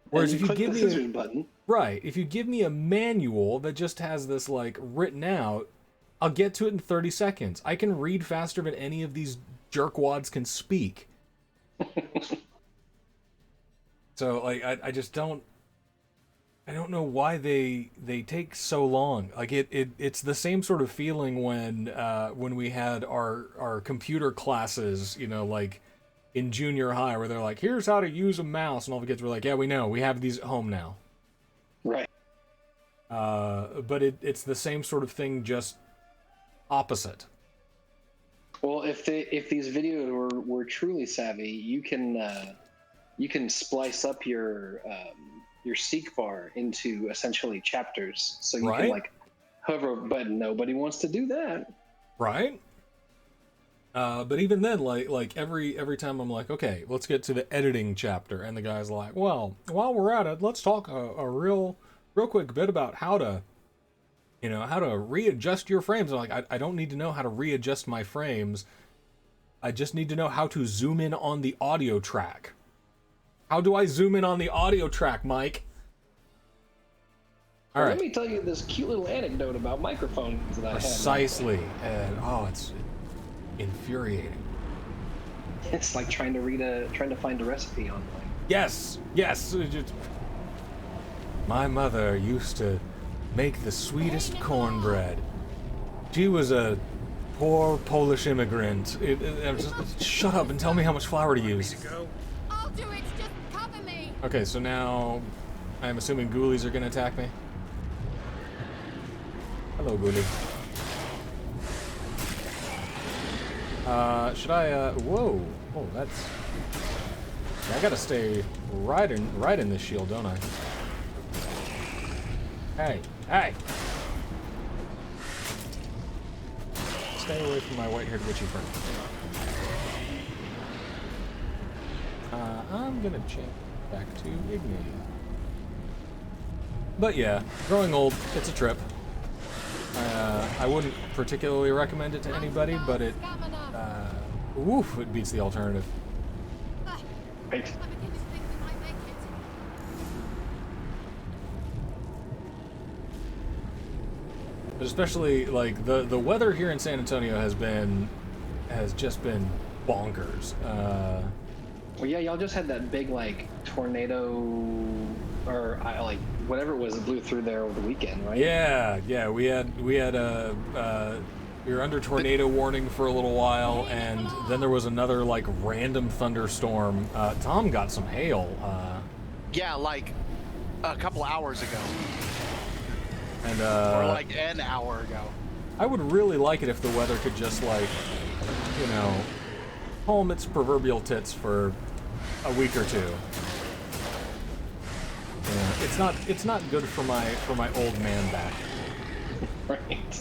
Whereas if you give me a button. Right, if you give me a manual that just has this like written out, I'll get to it in 30 seconds. I can read faster than any of these jerkwads can speak. So like I just don't know why they take so long. Like it's the same sort of feeling when we had our computer classes, you know, like in junior high, where they're like, here's how to use a mouse, and all the kids were like, yeah, we know, we have these at home now. Right. But it's the same sort of thing, just opposite. Well, if these videos were truly savvy, you can splice up your seek bar into essentially chapters, so you can like hover. But nobody wants to do that, right? But even then, like every time I'm like, okay, let's get to the editing chapter, and the guy's like, well, while we're at it, let's talk a real quick bit about how to readjust your frames. I'm like, I don't need to know how to readjust my frames. I just need to know how to zoom in on the audio track. How do I zoom in on the audio track, Mike? All right. Let me tell you this cute little anecdote about microphones that I have. Precisely, and it's infuriating. It's like trying to find a recipe online. Yes. My mother used to make the sweetest cornbread. She was a poor Polish immigrant. Shut up and tell me how much flour to use. I'll do it. Just cover me. Okay, so now I'm assuming ghoulies are gonna attack me. Hello, ghoulie. Should I, whoa. Oh, that's... I gotta stay right in this shield, don't I? Hey. Stay away from my white-haired witchy friend. I'm gonna change back to Igni. But yeah, growing old, it's a trip. I wouldn't particularly recommend it to anybody, but it, it beats the alternative. Right. But especially, like, the weather here in San Antonio has just been bonkers. Well, yeah, y'all just had that big, like, tornado, or, like, whatever it was that blew through there over the weekend, right? Yeah, we were under tornado warning for a little while, and then there was another, like, random thunderstorm. Tom got some hail. Yeah, like a couple hours ago. And, or like an hour ago. I would really like it if the weather could just, like, you know, calm its proverbial tits for a week or two. Yeah, it's not good for my old man back. Right.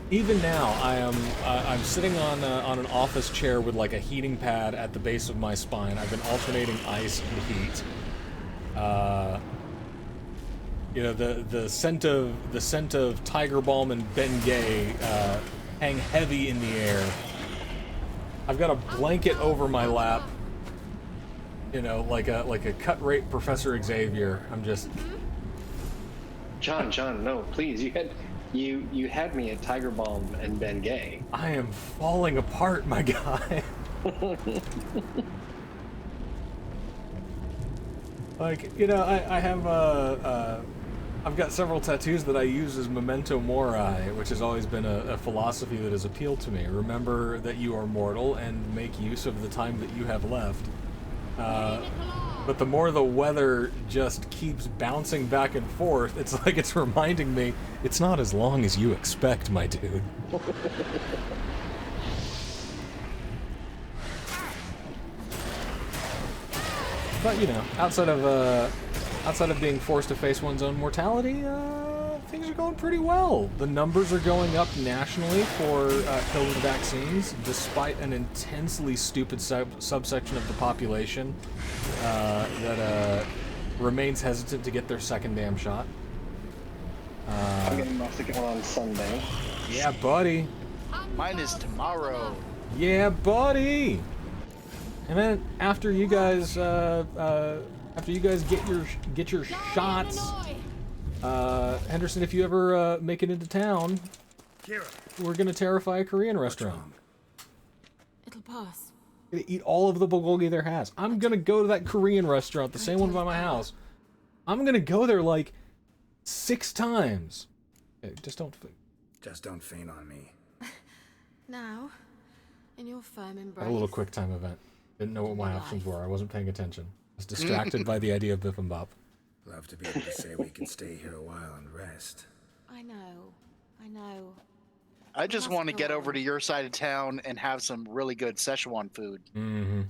Even now, I'm sitting on an office chair with like a heating pad at the base of my spine. I've been alternating ice and heat. You know, the scent of Tiger Balm and Bengay hang heavy in the air. I've got a blanket over my lap. You know, like a cut rate Professor Xavier. I'm just. John, no, please. You had me at Tiger Balm and Bengay. I am falling apart, my guy. Like, you know, I have I've got several tattoos that I use as memento mori, which has always been a philosophy that has appealed to me. Remember that you are mortal and make use of the time that you have left. But the more the weather just keeps bouncing back and forth, it's like it's reminding me, it's not as long as you expect, my dude. But, you know, outside of being forced to face one's own mortality, things are going pretty well. The numbers are going up nationally for COVID vaccines, despite an intensely stupid subsection of the population that remains hesitant to get their second damn shot. I'm getting my second one on Sunday. Yeah, buddy. Mine is tomorrow. Yeah, buddy. And then after you guys get your shots, Henderson, if you ever make it into town, we're gonna terrify a Korean restaurant. It'll pass. Gonna eat all of the bulgogi there has. I'm gonna go to that Korean restaurant, the same one by my house. I'm gonna go there like 6 times. Okay, just don't faint on me. Now, in your firm embrace. Had a little quick time event. Didn't know what my options were. I wasn't paying attention. I was distracted by the idea of bibimbap. Love to be able to say we can stay here a while and rest. I know. I just want to get over to your side of town and have some really good Szechuan food. Mm-hmm.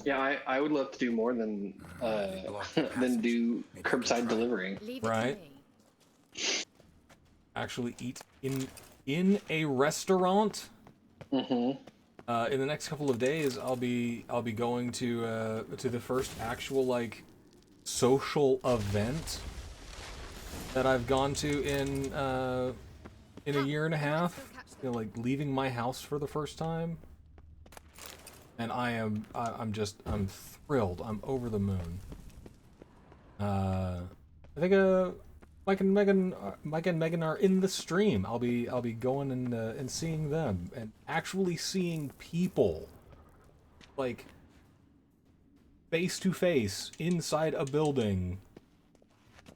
Yeah, I would love to do more than do curbside delivery. Leave Right. it to me. Actually eat in a restaurant. Mm-hmm. In the next couple of days, I'll be going to the first actual like social event that I've gone to in a year and a half. You know, like leaving my house for the first time, and I'm thrilled. I'm over the moon. I think Mike and Megan are in the stream. I'll be going and seeing them and actually seeing people, like face to face inside a building,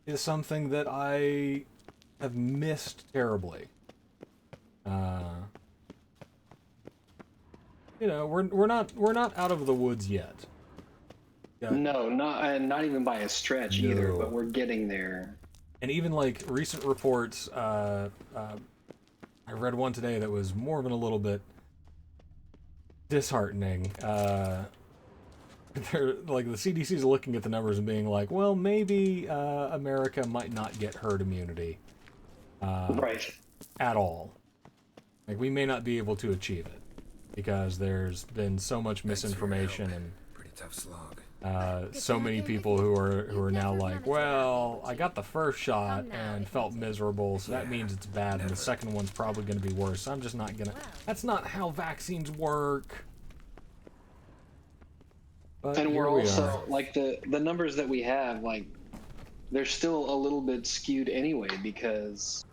is something that I have missed terribly. You know, we're not out of the woods yet. Yeah. No, not even by a stretch either. But we're getting there. And even like recent reports, I read one today that was more than a little bit disheartening. They're like the CDC's looking at the numbers and being like, well, maybe America might not get herd immunity. Right. at all. Like, we may not be able to achieve it because there's been so much misinformation and Pretty tough slog. so many people who are now like, well, I got the first shot and felt miserable, so that means it's bad, and the second one's probably going to be worse. I'm just not gonna. That's not how vaccines work. But And here we're we also are. like the numbers that we have, like they're still a little bit skewed anyway, because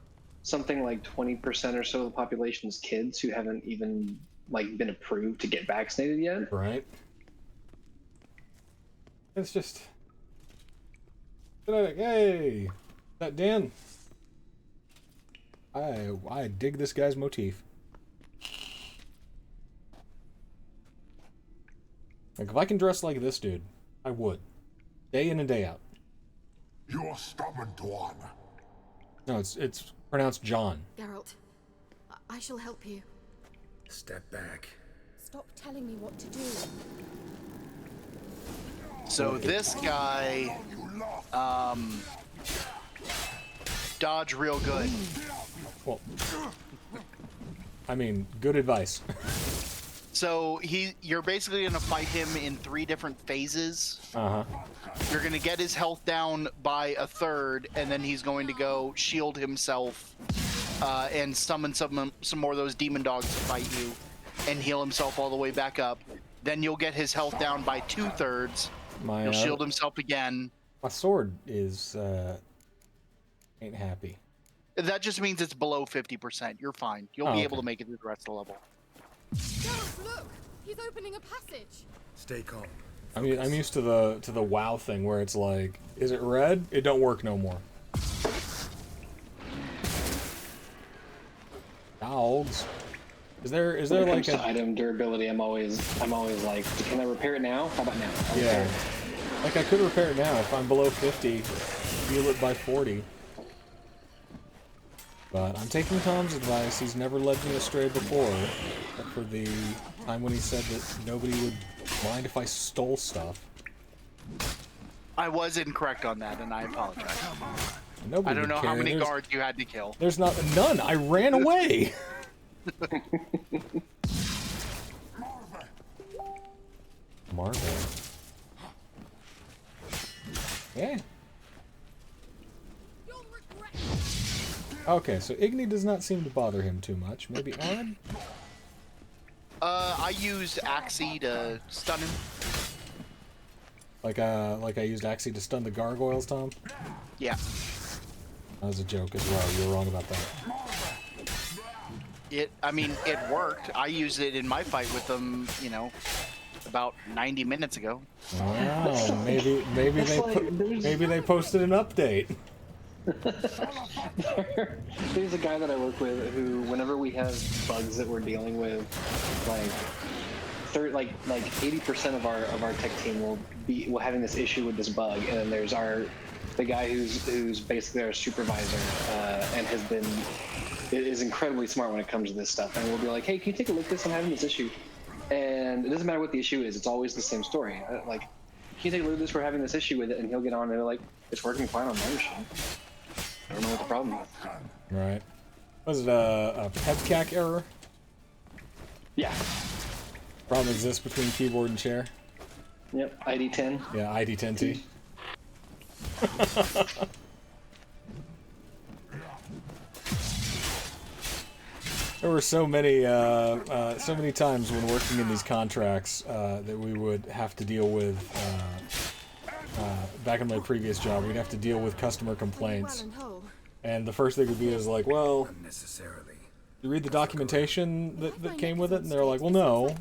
something like 20% or so of the population is kids who haven't even like been approved to get vaccinated yet. Right. It's just. Hey, that Dan. I dig this guy's motif. Like, if I can dress like this dude, I would. Day in and day out. You're stubborn, one. No, it's pronounced John. Geralt, I shall help you. Step back. Stop telling me what to do. So this guy, dodge real good. Well, I mean, good advice. So you're basically gonna fight him in 3 different phases. Uh-huh. You're gonna get his health down by a third, and then he's going to go shield himself and summon some more of those demon dogs to fight you, and heal himself all the way back up. Then you'll get his health down by 2/3. He'll shield himself again. My sword is ain't happy. That just means it's below 50%. You're fine. You'll be able to make it through the rest of the level. Geralt, look! He's opening a passage! Stay calm. I'm used to the WoW thing where it's like, is it red? It don't work no more. Dogs. Is there When it like comes a to item durability, I'm always like, can I repair it now? How about now? yeah? Like, I could repair it now if I'm below 50, heal it by 40. But I'm taking Tom's advice. He's never led me astray before, except for the time when he said that nobody would mind if I stole stuff. I was incorrect on that, and I apologize. Nobody I don't know would how care. many guards you had to kill. There's none. I ran away. Marvel. Yeah. Okay, so Igni does not seem to bother him too much. Maybe Odd? I used Axie to stun him. Like I used Axie to stun the gargoyles, Tom? Yeah. That was a joke as well. You were wrong about that. I mean, it worked. I used it in my fight with them, about 90 minutes ago. Wow, maybe they posted an update. There's a guy that I work with who, whenever we have bugs that we're dealing with, like 80% of our tech team will having this issue with this bug, and then there's the guy who's basically our supervisor and is incredibly smart when it comes to this stuff, and we'll be like, hey, can you take a look at this? I'm having this issue, and it doesn't matter what the issue is, it's always the same story. Like, can you take a look at this? We're having this issue with it, and he'll get on and they're like, it's working fine on my machine. I don't know what the problem is. Right. Was it a PEBCAC error? Yeah. Problem exists between keyboard and chair? Yep, ID10. Yeah, ID10T. There were so many times when working in these contracts that we would have to deal with. Back in my previous job, we'd have to deal with customer complaints, and the first thing would be is like, well, Unnecessarily. you read the documentation that came with it, and they're like, well, no,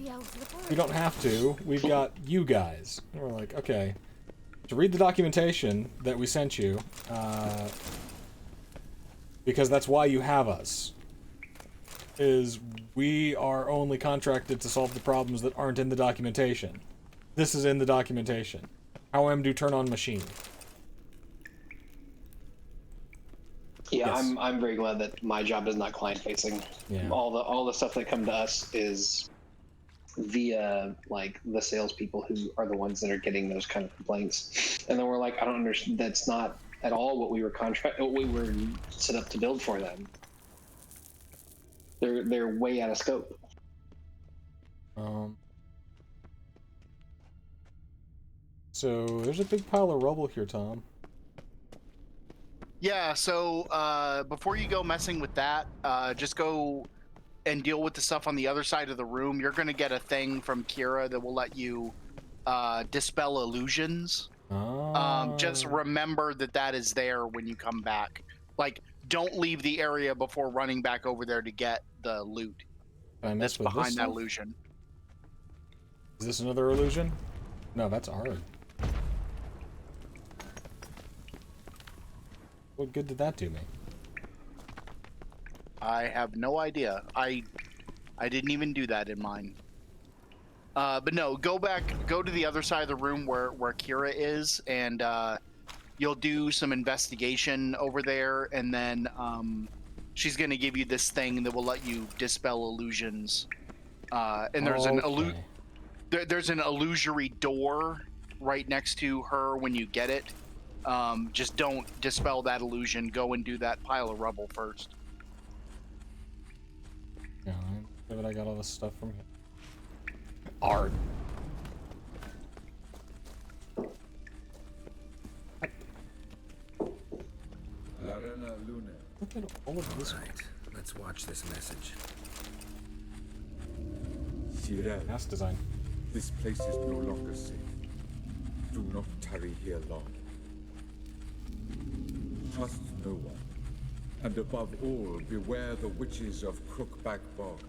we don't have to. We've got you guys. And we're like, okay, to read the documentation that we sent you, because that's why you have us. Is we are only contracted to solve the problems that aren't in the documentation. This is in the documentation. How am do turn on machine? Yeah, Yes. I'm very glad that my job is not client facing. Yeah. All the stuff that come to us is via like the salespeople who are the ones that are getting those kind of complaints, and then we're like, I don't understand. That's not at all what we were set up to build for them. They're way out of scope. So there's a big pile of rubble here, Tom. Yeah, so before you go messing with that, just go and deal with the stuff on the other side of the room. You're going to get a thing from Kira that will let you dispel illusions. Just remember that is there when you come back. Like, don't leave the area before running back over there to get the loot that's behind that illusion. Is this another illusion? No, that's art. What good did that do me? I have no idea. I didn't even do that in mine. But no, go to the other side of the room where Kira is, and you'll do some investigation over there, and then she's gonna give you this thing that will let you dispel illusions. And there's there's an illusory door right next to her when you get it. Just don't dispel that illusion. Go and do that pile of rubble first. Yeah, but I got all this stuff from here. Art. Look at all of this. Right, let's watch this message. Mass design. This place is no longer safe. Do not tarry here long. Trust no one. And above all, beware the witches of Crookback Bog.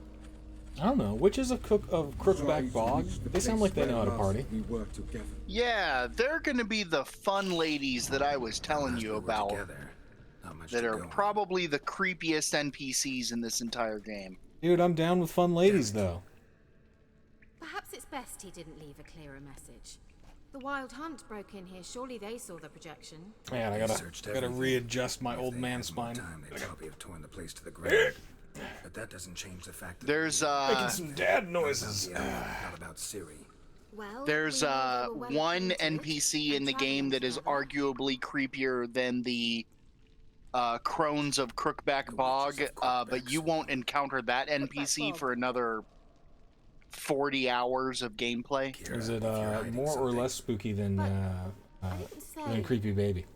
I don't know. Witches of Crookback Bog? They sound like they know how to party. We were together. Yeah, they're gonna be the fun ladies that I was telling you about. That are probably the creepiest NPCs in this entire game. Dude, I'm down with fun ladies, though. Perhaps it's best he didn't leave a clearer message. The Wild Hunt broke in here. Surely they saw the projection. Man, I gotta readjust my old man spine. They'd probably have torn the place to the ground. But that doesn't change the fact that there's making some dad noises. Not about Siri. Well, there's one NPC in the game that is arguably creepier than the crones of Crookback Bog, but you won't encounter that NPC for another 40 hours of gameplay. Is it more or less spooky than Creepy Baby?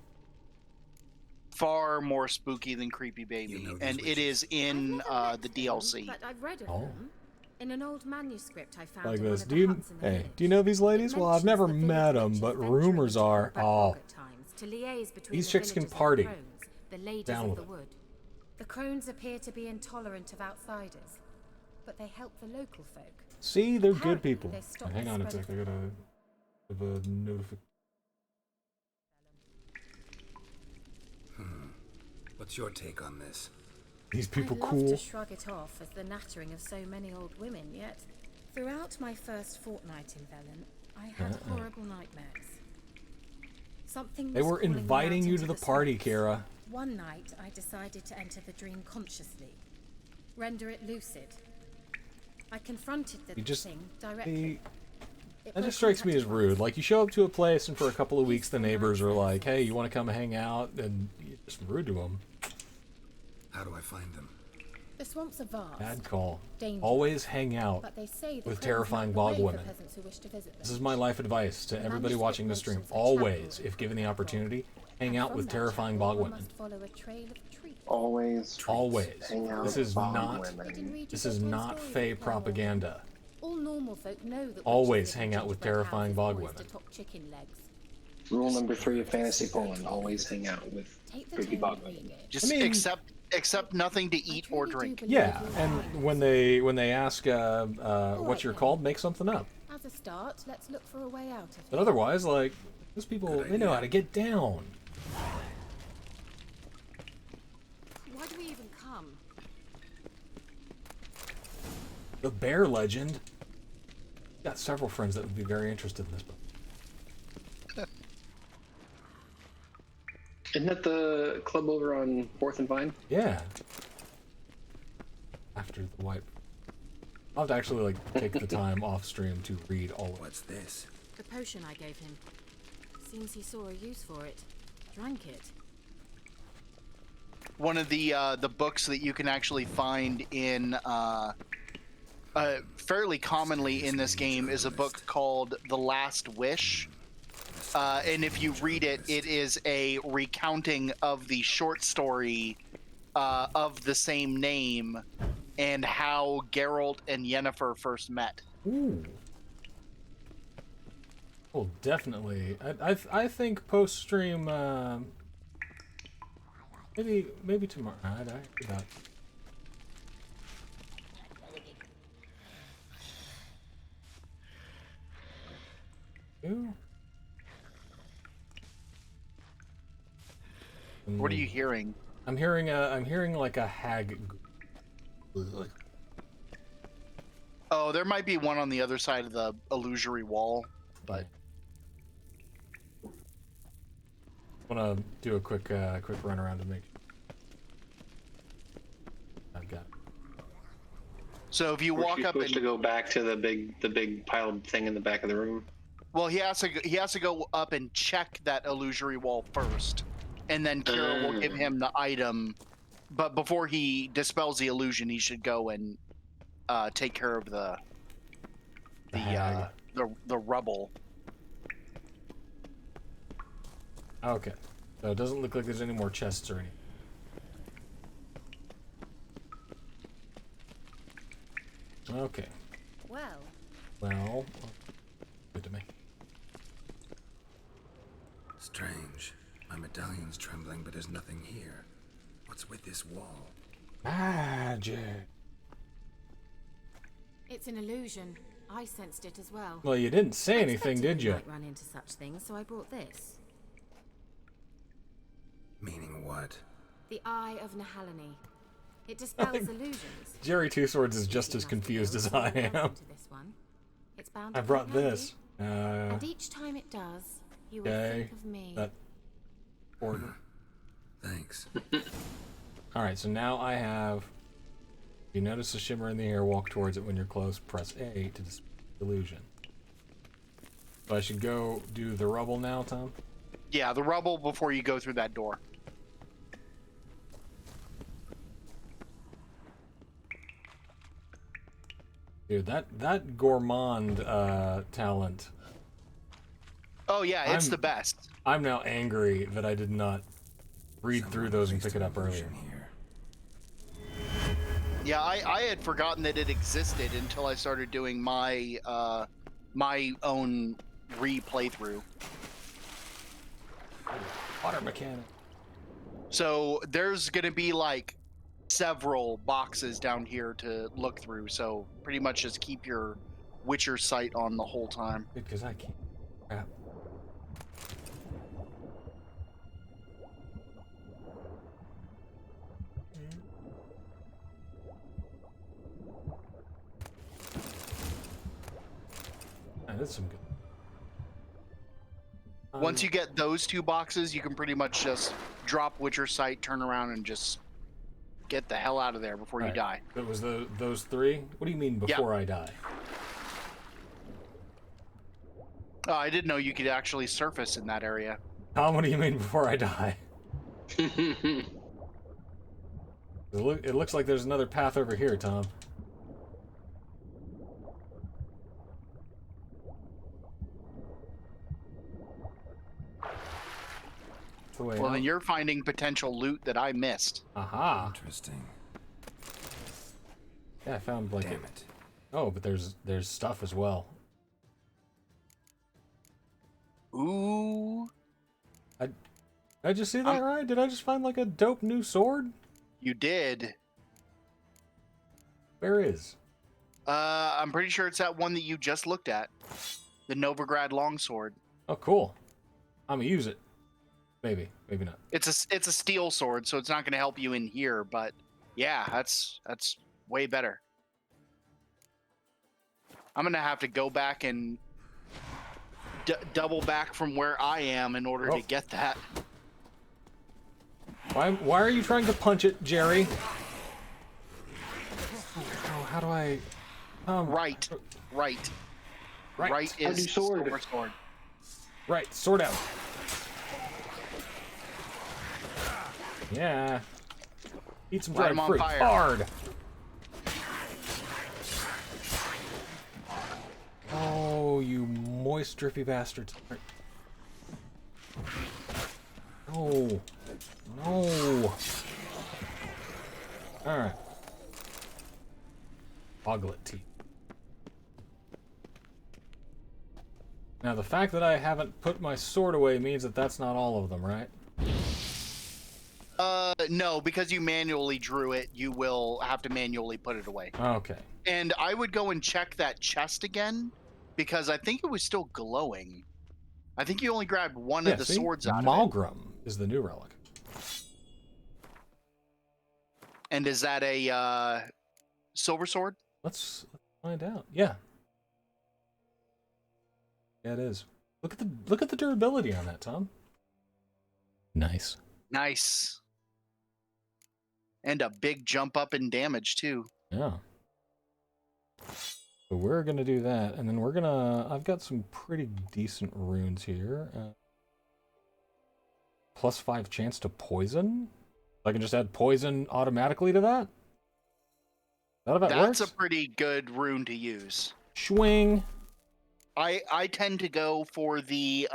Far more spooky than Creepy Baby, and it is in the DLC. But I've read of them. In an old manuscript I found Like in this. one of Do the you huts in the village. do you know these ladies? Well, I've never met them, but rumors are these chicks can party. The ladies Down of with the it. wood. The crones appear to be intolerant of outsiders, but they help the local folk. See, they're good Apparently, people. they stopped Hang the on a spread sec. I of gotta have a notification. What's your take on this? These people I'd love cool. to shrug it off as the nattering of so many old women, yet throughout my first fortnight in Velen, I had horrible nightmares. Something They was were calling me inviting out you into to the the party, swamps. Kara. One night, I decided to enter the dream consciously, render it lucid. I confronted the thing directly. That just strikes me as rude. Like, you show up to a place and for a couple of weeks the neighbors are like, hey, you want to come hang out? And you're just rude to them. How do I find them? The swamps are vast. Bad call. Dangerous. Always hang out But they say the with crows terrifying light the bog way for women. peasants who wish to visit them. This is my life advice to everybody watching the stream. Always, if given the opportunity, hang out with terrifying bog women. Always. Hang out This with is bog not. women. This is not fey propaganda. All normal folk know that Always hang out with terrifying bog women. chicken legs. Rule number 3 of Fantasy Poland: always hang out with creepy bog women. Just accept nothing to eat or drink. Yeah, and when they ask what you're called, make something up. As a start, let's look for a way out of But otherwise, like, those people, they know how to get down. Why do we even come? The bear legend. Got several friends that would be very interested in this book. Isn't that the club over on 4th and Vine? Yeah. After the wipe. I'll have to actually, like, take the time off stream to read all of it. What's this? The potion I gave him. Seems he saw a use for it. Drank it. one of the books that you can actually find in fairly commonly in this game is a book called The Last Wish. And if you read it, it is a recounting of the short story of the same name and how Geralt and Yennefer first met. Ooh. Well, definitely. I think post stream, maybe tomorrow. I forgot. Ooh. What are you hearing? I'm hearing like a hag. Oh, there might be one on the other side of the illusory wall, but I want to do a quick run around to make sure. I've got it. So if you walk up supposed to go back to the big piled thing in the back of the room. Well, he has to go up and check that illusory wall first, and then Kira will give him the item. But before he dispels the illusion, he should go and take care of the rubble. Okay, so it doesn't look like there's any more chests or anything. Okay. Well, good to me. Strange. My medallion's trembling, but there's nothing here. What's with this wall? Magic. It's an illusion. I sensed it as well. Well, you didn't say anything, did you? I might run into such things, so I brought this. Meaning what? The Eye of Nahalani. It dispels illusions. Jerry Two Swords is just as confused as I am. It's bound I brought this. And each time it does, you will think of me. That order. Thanks. Alright, so now I have... If you notice a shimmer in the air, walk towards it when you're close. Press A to dispel the illusion. So I should go do the rubble now, Tom? Yeah, the rubble before you go through that door. Dude, that gourmand talent. Oh yeah, it's the best. I'm now angry that I did not read through those and pick it up earlier. Yeah, I had forgotten that it existed until I started doing my my own re-playthrough. Water mechanic. So there's gonna be like several boxes down here to look through, so pretty much just keep your Witcher sight on the whole time. Because I can't. Crap. That's some good. Once you get those two boxes, you can pretty much just drop Witcher sight, turn around, and just get the hell out of there before you die. It was those three? What do you mean before I die? Oh, I didn't know you could actually surface in that area. Tom, what do you mean before I die? It looks like there's another path over here, Tom. Well, then you're finding potential loot that I missed. Aha. Interesting. Yeah, I found like Damn it. Oh, but there's stuff as well. Ooh. Did I just see that right? Did I just find like a dope new sword? You did. Where is? I'm pretty sure it's that one that you just looked at. The Novigrad longsword. Oh, cool. I'm gonna use it. Maybe not. It's a steel sword, so it's not going to help you in here. But yeah, that's way better. I'm gonna have to go back and double back from where I am in order to get that. Why are you trying to punch it, Jerry? Oh, how do I? Right is sword. Sword. Right, sword out. Yeah. Eat some Light dried 'em on fruit. fire. Hard. Oh, you moist, drippy bastards. No. No. Alright. Oglet teeth. Now, the fact that I haven't put my sword away means that that's not all of them, right? No, because you manually drew it, you will have to manually put it away. Okay. And I would go and check that chest again, because I think it was still glowing. I think you only grabbed one of the swords out of it. Malgrim is the new relic. And is that a silver sword? Let's find out. Yeah. Yeah, it is. Look at the durability on that, Tom. Nice. Nice. And a big jump up in damage too. Yeah. So we're gonna do that, and then we're gonna. I've got some pretty decent runes here. +5 chance to poison. I can just add poison automatically to that. That That's works? a pretty good rune to use. Swing. I tend to go for the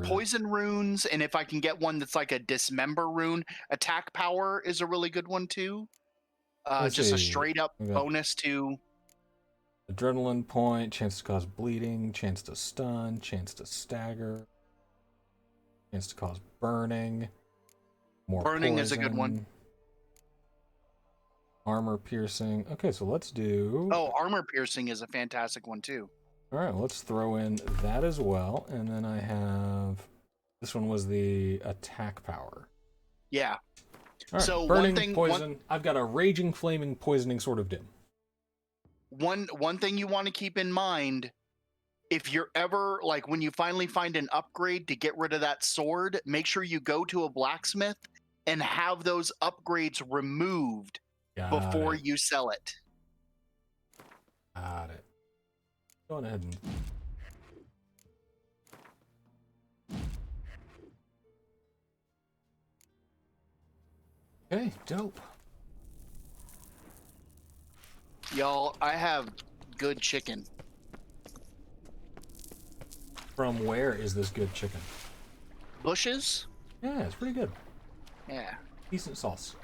poison runes, and if I can get one that's like a dismember rune, attack power is a really good one too. Just a straight up bonus to adrenaline point, chance to cause bleeding, chance to stun, chance to stagger, chance to cause burning. More burning poison, is a good one. Armor piercing. Okay, so let's do. Oh, armor piercing is a fantastic one too. All right, let's throw in that as well, and then I have. This one was the attack power. Yeah. All right, so burning, poison. I've got a raging, flaming, poisoning sword of doom. One thing you want to keep in mind, if you're ever like when you finally find an upgrade to get rid of that sword, make sure you go to a blacksmith and have those upgrades removed before you sell it. Got it. Go ahead and. Okay, dope. Y'all, I have good chicken. From where is this good chicken? Bushes? Yeah, it's pretty good. Yeah. Decent sauce.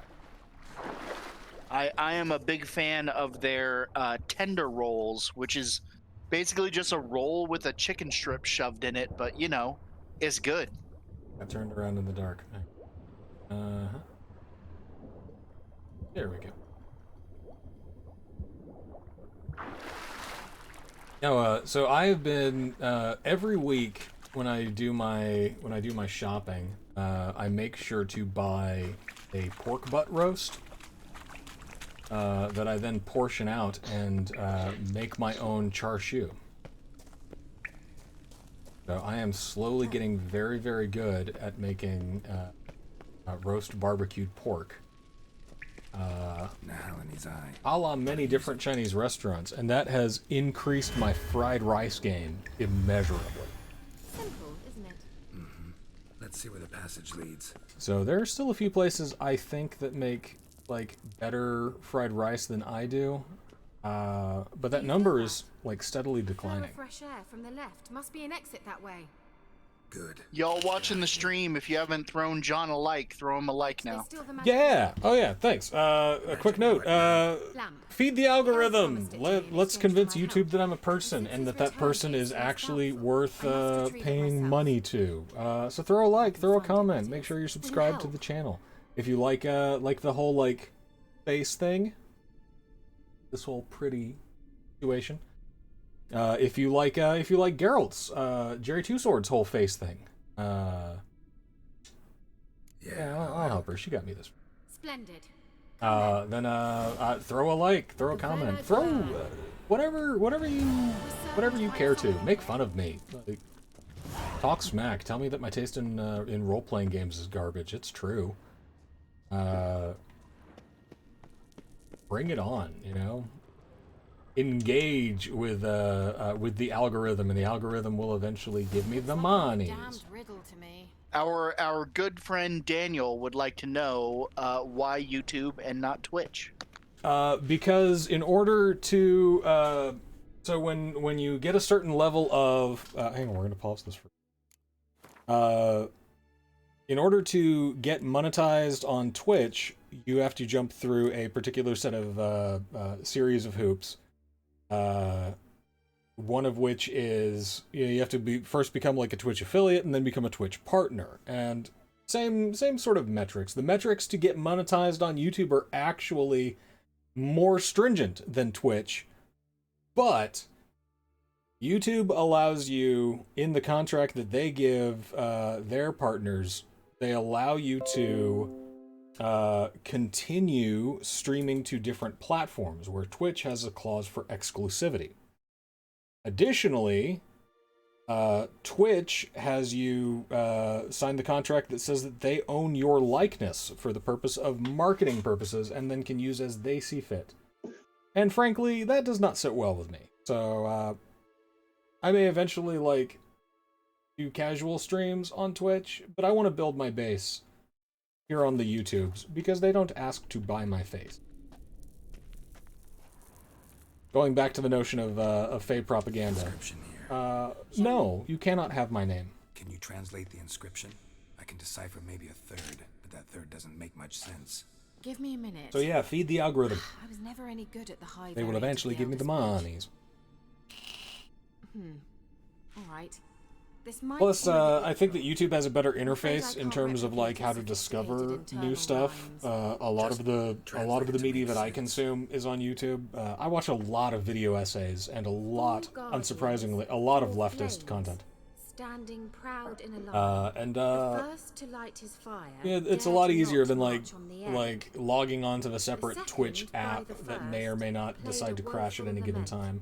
I am a big fan of their tender rolls, which is basically just a roll with a chicken strip shoved in it, but you know, it's good. I turned around in the dark. There we go. Now, so I have been every week when I do my shopping, I make sure to buy a pork butt roast that I then portion out and make my own char siu. So I am slowly getting very, very good at making roast barbecued pork. Now in his eye. A la many different Chinese restaurants, and that has increased my fried rice game immeasurably. Simple, isn't it? Mm-hmm. Let's see where the passage leads. So there are still a few places I think that make like better fried rice than I do, but that number is like steadily declining. Fresh air from the left. Must be an exit that way. Good. Y'all watching the stream, if you haven't thrown John a like, throw him a like now. Yeah. Oh yeah. Thanks. A quick note. Feed the algorithm. Let's convince YouTube that I'm a person and that person is actually worth paying money to. So throw a like, throw a comment. Make sure you're subscribed to the channel. If you like the whole like face thing, this whole pretty situation. If you like Geralt's Jerry Two Swords whole face thing, yeah, I'll help her. She got me this. Splendid. Then throw a like, throw a comment, throw whatever you care to. Make fun of me. Like, talk smack. Tell me that my taste in role playing games is garbage. It's true. Bring it on. You know. Engage with the algorithm, and the algorithm will eventually give me the money. Damned riddle to me. Our good friend Daniel would like to know why YouTube and not Twitch. Because in order to so when you get a certain level of hang on, we're gonna pause this for in order to get monetized on Twitch, you have to jump through a particular set of series of hoops. One of which is, you know, you have to first become like a Twitch affiliate and then become a Twitch partner. And same sort of metrics. The metrics to get monetized on YouTube are actually more stringent than Twitch, but YouTube allows you, in the contract that they give their partners, they allow you to continue streaming to different platforms, where Twitch has a clause for exclusivity. Additionally, Twitch has you sign the contract that says that they own your likeness for the purpose of marketing purposes and then can use as they see fit. And frankly, that does not sit well with me. So, I may eventually, like, do casual streams on Twitch, but I want to build my base here on the YouTubes because they don't ask to buy my face. Going back to the notion of fake propaganda. Inscription here. No, you cannot have my name. Can you translate the inscription? I can decipher maybe a third, but that third doesn't make much sense. Give me a minute. So yeah, feed the algorithm. I was never any good at the high. They will eventually give me the monies. All right. This might Plus, I think that YouTube has a better interface in terms of like how to discover new stuff. A lot of the media that I consume is on YouTube. I watch a lot of video essays and a lot, unsurprisingly, a lot of leftist content. Standing proud in a line. And the first to light his fire, yeah, it's a lot easier than like logging onto the separate second Twitch by app the that may or may not played decide to a crash at woeful any given lament. time.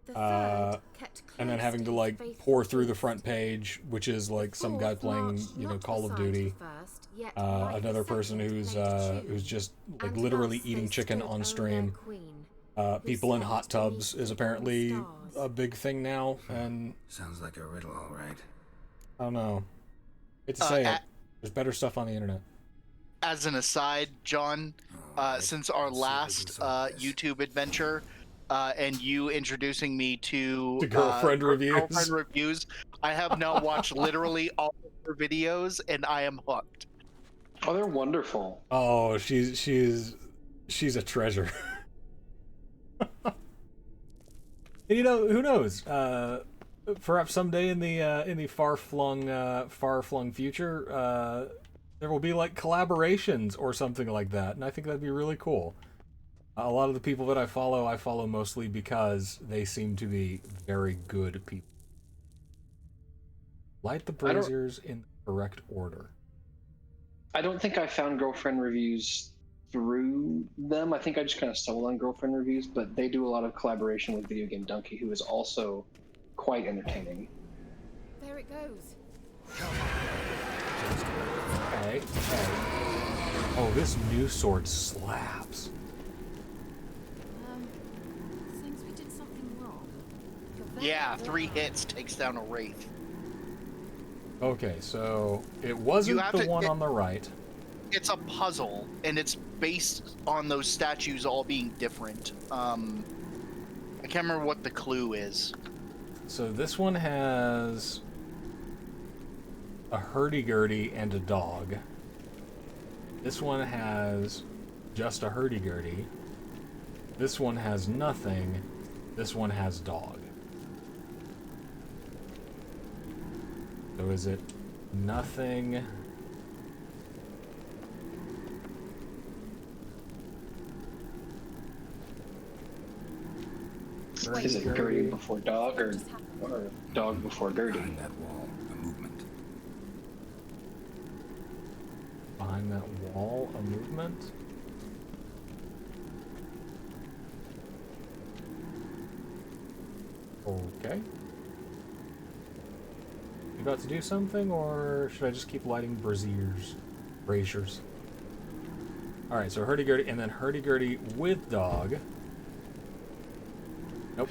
The third kept And then close having to his like faithful pour through the feet. front page, which is like some guy Fourth playing, marched you know, not Call of beside Duty. the first, yet like Another the person second who's played a tune. who's just like And literally thus eating they chicken stood on o'er stream. their queen, People in who hot sat tubs beneath is the apparently stars. a big thing now, and Sounds like a riddle, all right. I don't know. Hate to say it. There's better stuff on the internet. As an aside, John, Alright, since our let's see if we can last solve this. YouTube adventure, and you introducing me to Girlfriend reviews. Girlfriend reviews, I have now watched literally all of her videos, and I am hooked. Oh, they're wonderful. Oh, she's a treasure. And you know, who knows? Perhaps someday in the far-flung future, there will be like collaborations or something like that, and I think that'd be really cool. A lot of the people that I follow mostly because they seem to be very good people. Light the braziers in the correct order. I don't think I found girlfriend reviews through them. I think I just kind of stumbled on girlfriend reviews, but they do a lot of collaboration with Video Game Donkey, who is also quite entertaining. There it goes. Okay. Oh, this new sword slaps. Seems we did something wrong. You're very Yeah, 3 right. hits takes down a wraith. Okay, so it wasn't have the to- one on the right. It's a puzzle, and it's based on those statues all being different. I can't remember what the clue is. So this one has a hurdy-gurdy and a dog. This one has just a hurdy-gurdy. This one has nothing. This one has dog. So is it nothing? Is it Gertie before dog or dog before Gertie? Behind that wall, a movement. Behind that wall, a movement? Okay. You about to do something, or should I just keep lighting braziers? Alright, so hurdy-gurdy, and then hurdy-gurdy with dog. Nope.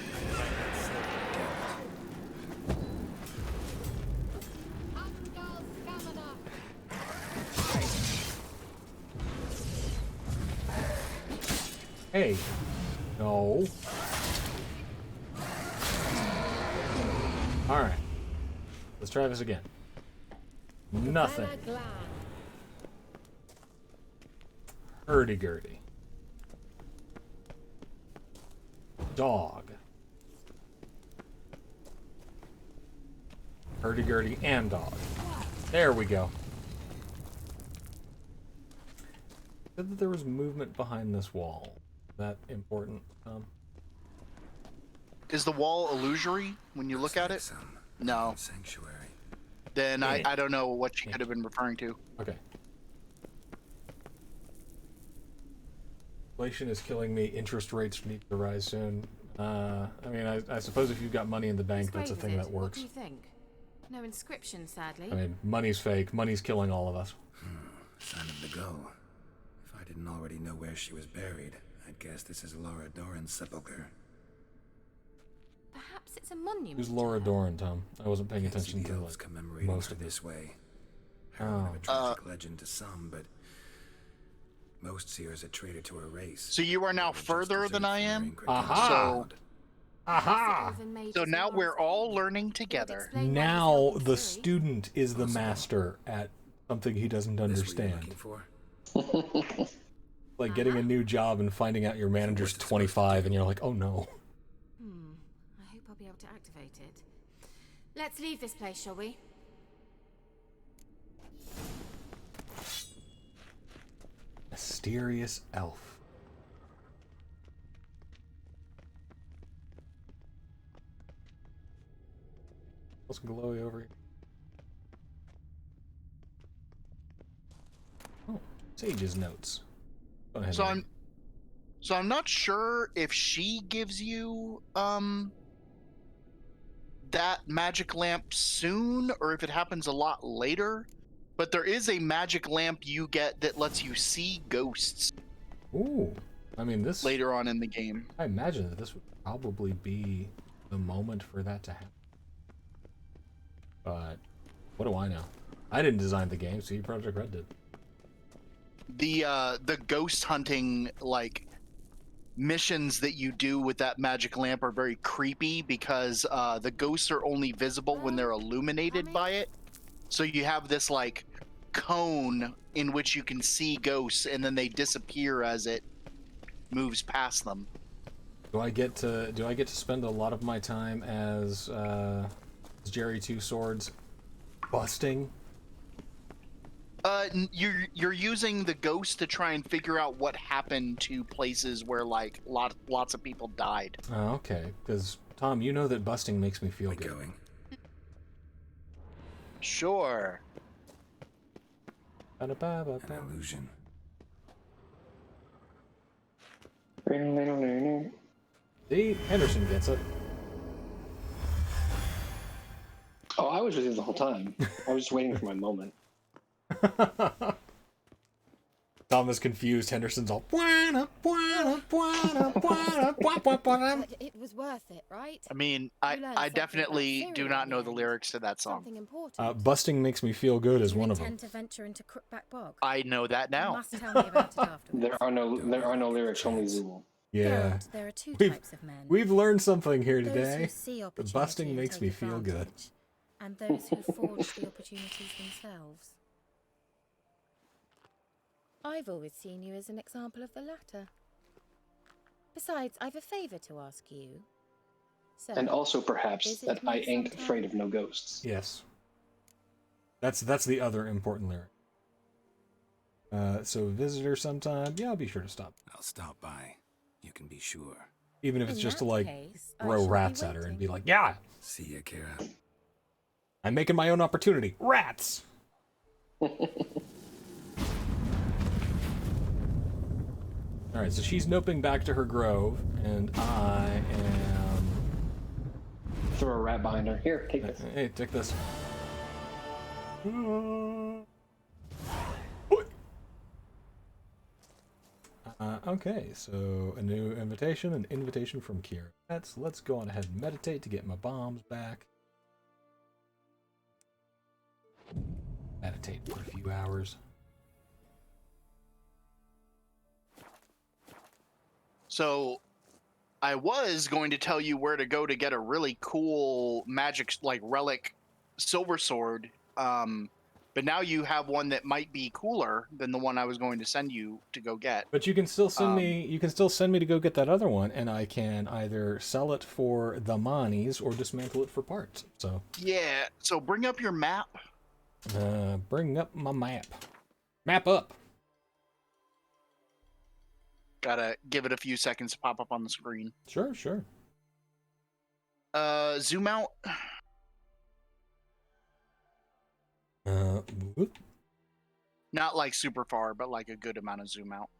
Hey. No. Alright. Let's try this again. Nothing. Hurdy-gurdy. Dog. Hurdy-gurdy and dog. There we go. Said that there was movement behind this wall. Is that important? Is the wall illusory when you look at it? No. Sanctuary. Then I don't know what she could have been referring to. Okay. Inflation is killing me. Interest rates need to rise soon. I mean, I suppose if you've got money in the bank, that's a thing that works. What do you think? No inscription, sadly. I mean, money's fake. Money's killing all of us. Sign of the go. If I didn't already know where she was buried, I'd guess this is Laura Doran's sepulcher. Perhaps it's a monument. Who's Laura Doran, Tom? I wasn't paying attention to elves commemorating most her of this way. Heroine of a tragic legend to some, but most see her as a traitor to her race. So you are now further than I am? Aha! Aha! So now we're all learning together. Now the student is the master at something he doesn't understand. Like getting a new job and finding out your manager's 25 and you're like, oh no. I hope I'll be able to activate it. Let's leave this place, shall we? Mysterious elf. What's glowy over here? Oh, Sage's notes. Go ahead. So I'm not sure if she gives you that magic lamp soon or if it happens a lot later. But there is a magic lamp you get that lets you see ghosts. Ooh, I mean this later on in the game. I imagine that this would probably be the moment for that to happen. But what do I know? I didn't design the game, CD Projekt Red did. The ghost hunting like missions that you do with that magic lamp are very creepy because the ghosts are only visible when they're illuminated by it. So you have this like cone in which you can see ghosts and then they disappear as it moves past them. Do I get to spend a lot of my time as Jerry Two Swords busting? You're using the ghost to try and figure out what happened to places where like lots of people died. Oh, okay. Because Tom, you know that busting makes me feel good. Sure. An illusion. See, Henderson gets it. Oh, I was with you the whole time. I was just waiting for my moment. Tom is confused. Henderson's all. But it was worth it, right? I mean, I definitely do not know the lyrics to that song. Busting makes me feel good is one of them. Intend to venture into Crookback Bog? I know that now. You must tell me about it afterwards. There are no lyrics, only Zool. Yeah. There are two types of men. We've learned something here Those today. who see The busting opportunity makes and me take feel good. advantage, and those who forge the opportunities themselves. I've always seen you as an example of the latter. Besides, I've a favor to ask you. So, And also perhaps that I ain't afraid of no ghosts. Yes. That's the other important lyric. So visitor sometime. Yeah, I'll be sure to stop. I'll stop by. You can be sure. Even if it's In just to that like case, I throw shall be rats at her and be like, yeah, See ya, Kara. I'm making my own opportunity. Rats! Alright, so she's noping back to her grove, and I am... Throw a rat behind her. Here, take this. Hey, take this. Okay, so a new invitation, an invitation from Kira. Let's go on ahead and meditate to get my bombs back. Meditate for a few hours. So I was going to tell you where to go to get a really cool magic, like, relic silver sword. But now you have one that might be cooler than the one I was going to send you to go get. But you can still send me. You can still send me to go get that other one, and I can either sell it for the monies or dismantle it for parts. So yeah. So bring up your map. Bring up my map. Map up. Gotta give it a few seconds to pop up on the screen. Sure, sure. Zoom out. Whoop. Not like super far, but like a good amount of zoom out.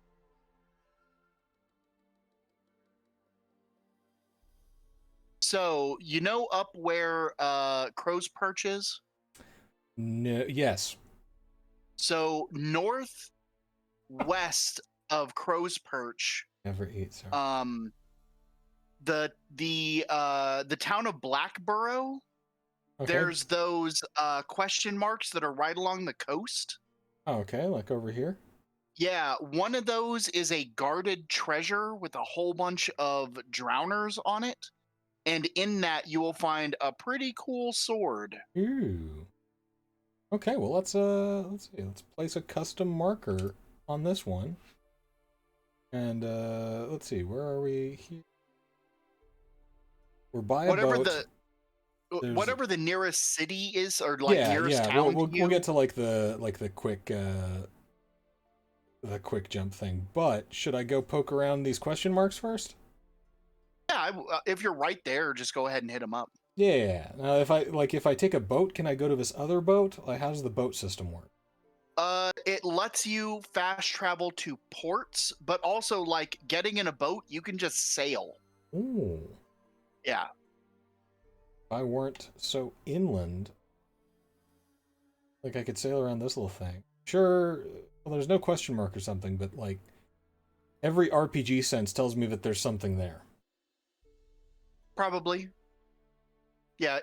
So, you know up where Crow's Perch is? No, yes. So, northwest of Crow's Perch, Never eat. Sorry. the town of Blackborough, Okay. there's those question marks that are right along the coast. Oh, okay, like over here. Yeah, one of those is a guarded treasure with a whole bunch of drowners on it. And in that, you will find a pretty cool sword. Ooh. Okay, well let's see. Let's place a custom marker on this one. And let's see, where are we here? We're by a boat. Whatever the nearest city is, or like nearest town. We'll get to like the quick jump thing. But should I go poke around these question marks first? Yeah, if you're right there, just go ahead and hit them up. Yeah. Now, if I take a boat, can I go to this other boat? Like, how does the boat system work? It lets you fast travel to ports, but also like getting in a boat, you can just sail. Ooh. Yeah. If I weren't so inland, like I could sail around this little thing. Sure, well, there's no question mark or something, but like every RPG sense tells me that there's something there. Probably. Yeah,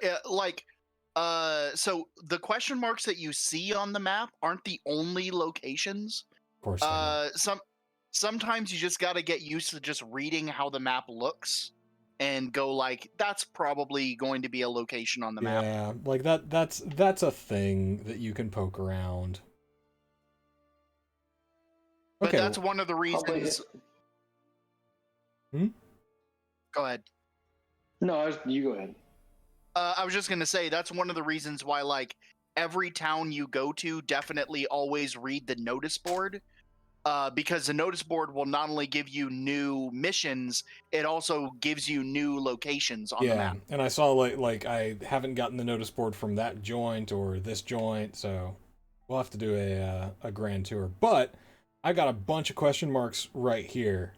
so the question marks that you see on the map aren't the only locations. Of course. Sometimes you just got to get used to just reading how the map looks and go like, that's probably going to be a location on the map. Yeah, like that's a thing that you can poke around. But Okay. that's one of the reasons. Go ahead. No, you go ahead. I was just going to say, that's one of the reasons why, like, every town you go to, definitely always read the notice board. Because the notice board will not only give you new missions, it also gives you new locations on the map. And I saw like I haven't gotten the notice board from that joint or this joint, so we'll have to do a grand tour. But I got a bunch of question marks right here.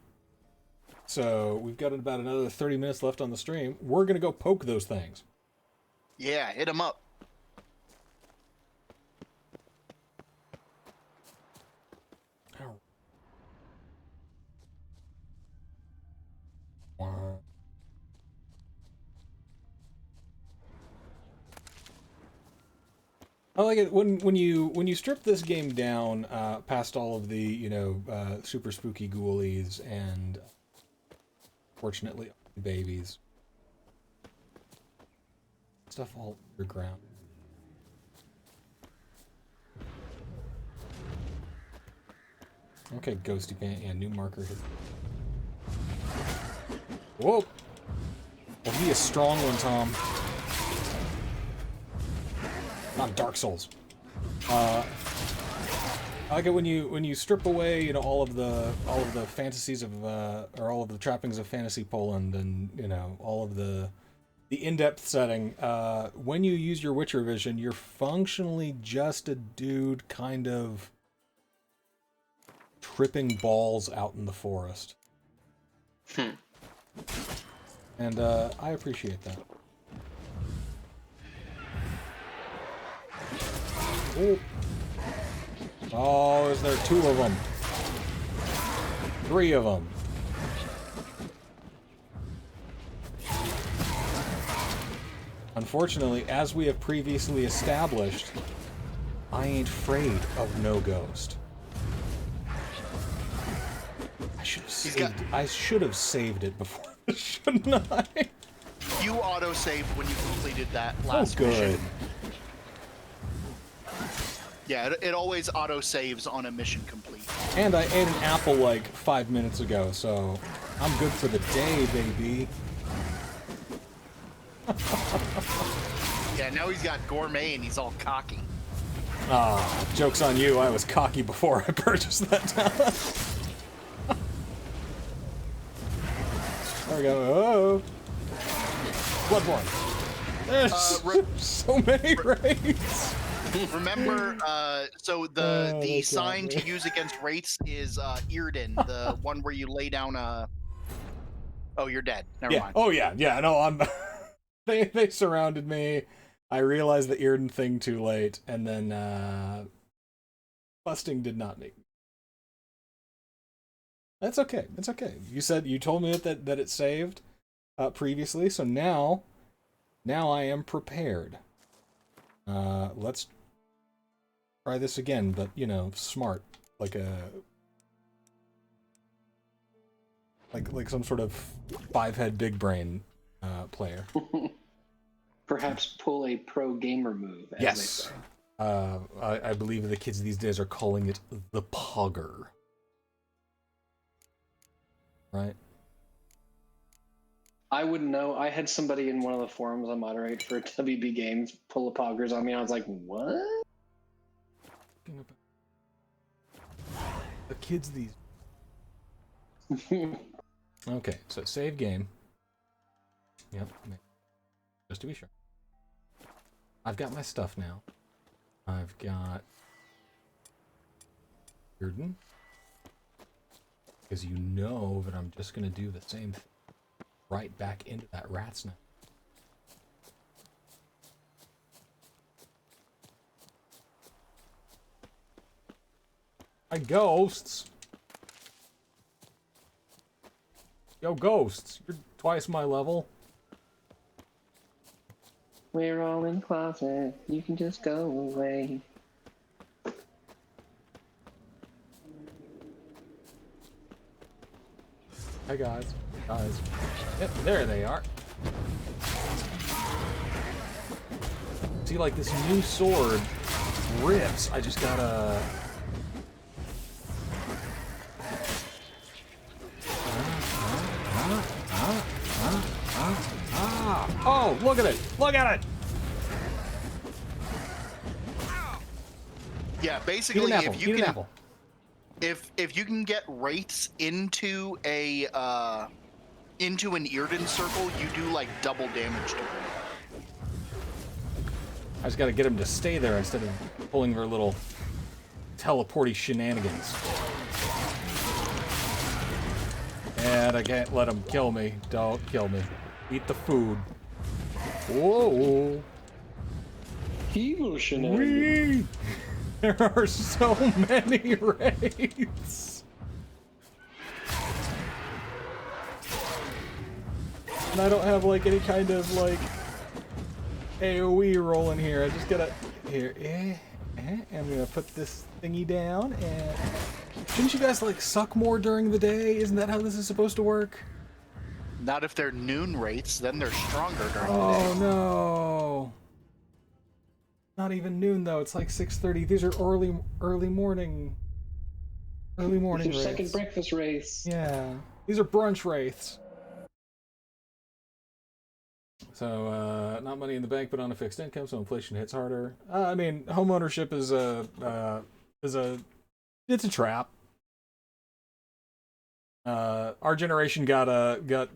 So we've got about another 30 minutes left on the stream. We're gonna go poke those things. Yeah, hit them up. I like it when you strip this game down past all of the super spooky ghoulies and fortunately babies stuff all underground. Okay, ghosty pant. Yeah, new marker hit. Whoa! Well, he is strong one, Tom. Not Dark Souls. I like it when you strip away, all of the fantasies of or all of the trappings of fantasy Poland, and all of the in-depth setting. When you use your Witcher vision, you're functionally just a dude kind of tripping balls out in the forest. And I appreciate that. Oh, is there 2 of them? 3 of them. Unfortunately, as we have previously established, I ain't afraid of no ghost. I I should have saved it before, shouldn't I? You auto-saved when you completed that last good. mission. Yeah, it always auto-saves on a mission complete. And I ate an apple like 5 minutes ago, so I'm good for the day, baby. Yeah, now he's got gourmet and he's all cocky. Ah, joke's on you. I was cocky before I purchased that talent. There we go. Oh. Bloodborne. There's so many raids. Remember, so the sign to use against wraiths is Earden, the one where you lay down a... Oh, you're dead. Never mind. Oh, yeah. Yeah, no, I'm... they surrounded me. I realized the Earden thing too late, and then, busting did not make me. That's okay. It's okay. You told me that it saved previously, so now I am prepared. Let's try this again, but smart, like some sort of 5-head big brain player. Perhaps pull a pro gamer move. As Yes. They say. I believe the kids these days are calling it the Pogger. Right? I wouldn't know. I had somebody in one of the forums I moderate for WB Games pull a poggers on me. I was like, what? The kids these... Okay, so save game. Yep, just to be sure. I've got my stuff now. I've got Earden. Because you know that I'm just going to do the same thing right back into that rat's nest. My ghosts! Yo, ghosts! You're twice my level. We're all in closet. You can just go away. Hi, guys. Yep, there they are. See, like, this new sword rips. I just gotta... Oh, look at it! Look at it! Yeah, basically, if you can, if you can get wraiths into an Earden circle, you do like double damage to them. I just gotta get them to stay there instead of pulling their little teleporty shenanigans. And I can't let them kill me. Don't kill me. Eat the food. Whoa! Evil shenanigans. There are so many raids. And I don't have like any kind of like AoE rolling here. I just gotta I'm gonna put this thingy down and shouldn't you guys like suck more during the day? Isn't that how this is supposed to work? Not if they're noon wraiths, then they're stronger during the day. Oh no. Not even noon though. It's like 6:30. These are early morning. Early morning These are wraiths. second breakfast wraiths. Yeah, these are brunch wraiths. So not money in the bank, but on a fixed income, so inflation hits harder. I mean, home ownership is it's a trap. Our generation got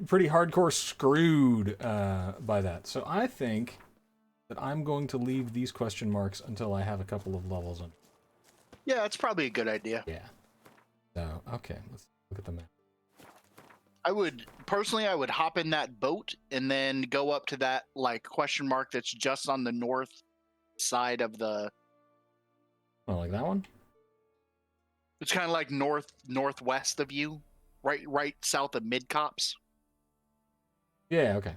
pretty hardcore screwed by that. So I think that I'm going to leave these question marks until I have a couple of levels on. Yeah, that's probably a good idea. Yeah. So, okay, let's look at the map. I would hop in that boat and then go up to that like question mark that's just on the north side of the... Oh, like that one? It's kind of like northwest of you, right south of Mid-Cops. Yeah, okay.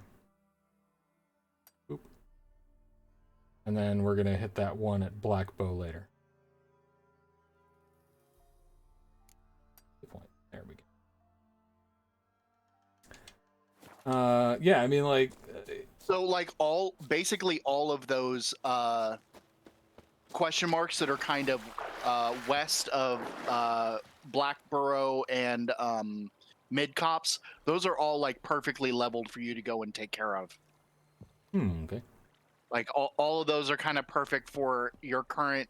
And then we're going to hit that one at Black Bow later. There we go. Yeah, I mean, like, So like basically all of those question marks that are kind of west of Blackborough and Mid-Cops, those are all like perfectly leveled for you to go and take care of. okay. Like all of those are kind of perfect for your current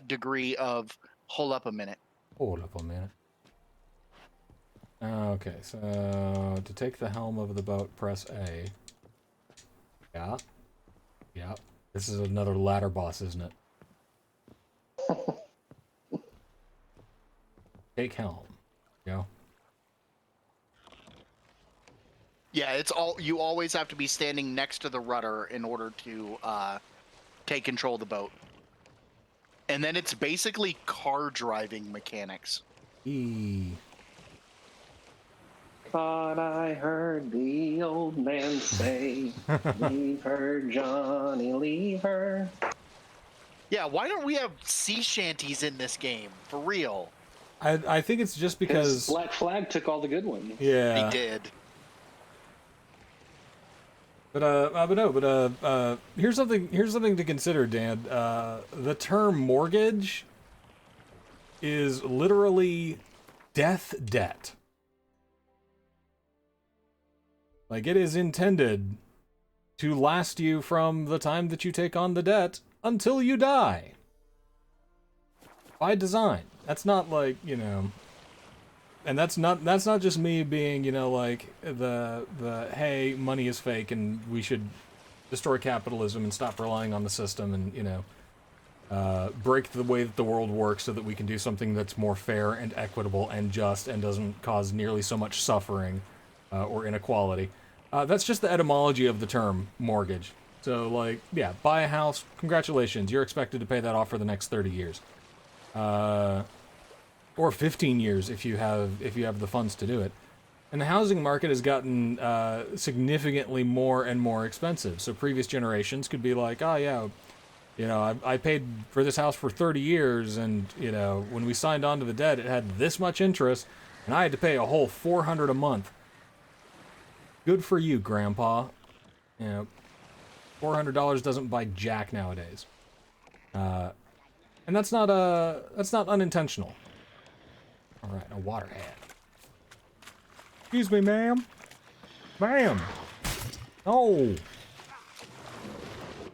degree of hold up a minute. Hold up a minute. Okay, so to take the helm of the boat, press A. Yeah. Yeah. This is another ladder boss, isn't it? Take helm. Go. Yeah, it's all you always have to be standing next to the rudder in order to take control of the boat. And then it's basically car driving mechanics. E. Thought I heard the old man say, leave her, Johnny, leave her. Yeah, why don't we have sea shanties in this game? For real. I think it's just because Black Flag took all the good ones. Yeah. They did. But here's something to consider, Dan. The term mortgage is literally death debt. Like, it is intended to last you from the time that you take on the debt until you die. By design. That's not like, you know, and that's not just me being, you know, like the hey, money is fake and we should destroy capitalism and stop relying on the system and, you know, break the way that the world works so that we can do something that's more fair and equitable and just and doesn't cause nearly so much suffering or inequality. That's just the etymology of the term mortgage. So, like, yeah, buy a house, congratulations, you're expected to pay that off for the next 30 years. Or 15 years if you have the funds to do it. And the housing market has gotten significantly more and more expensive. So previous generations could be like, oh yeah, you know, I paid for this house for 30 years, and you know, when we signed on to the debt, it had this much interest, and I had to pay a whole $400 a month. Good for you, Grandpa. You know, $400 doesn't buy jack nowadays. And that's not unintentional. All right, a water hat. Excuse me, ma'am. Ma'am. Oh.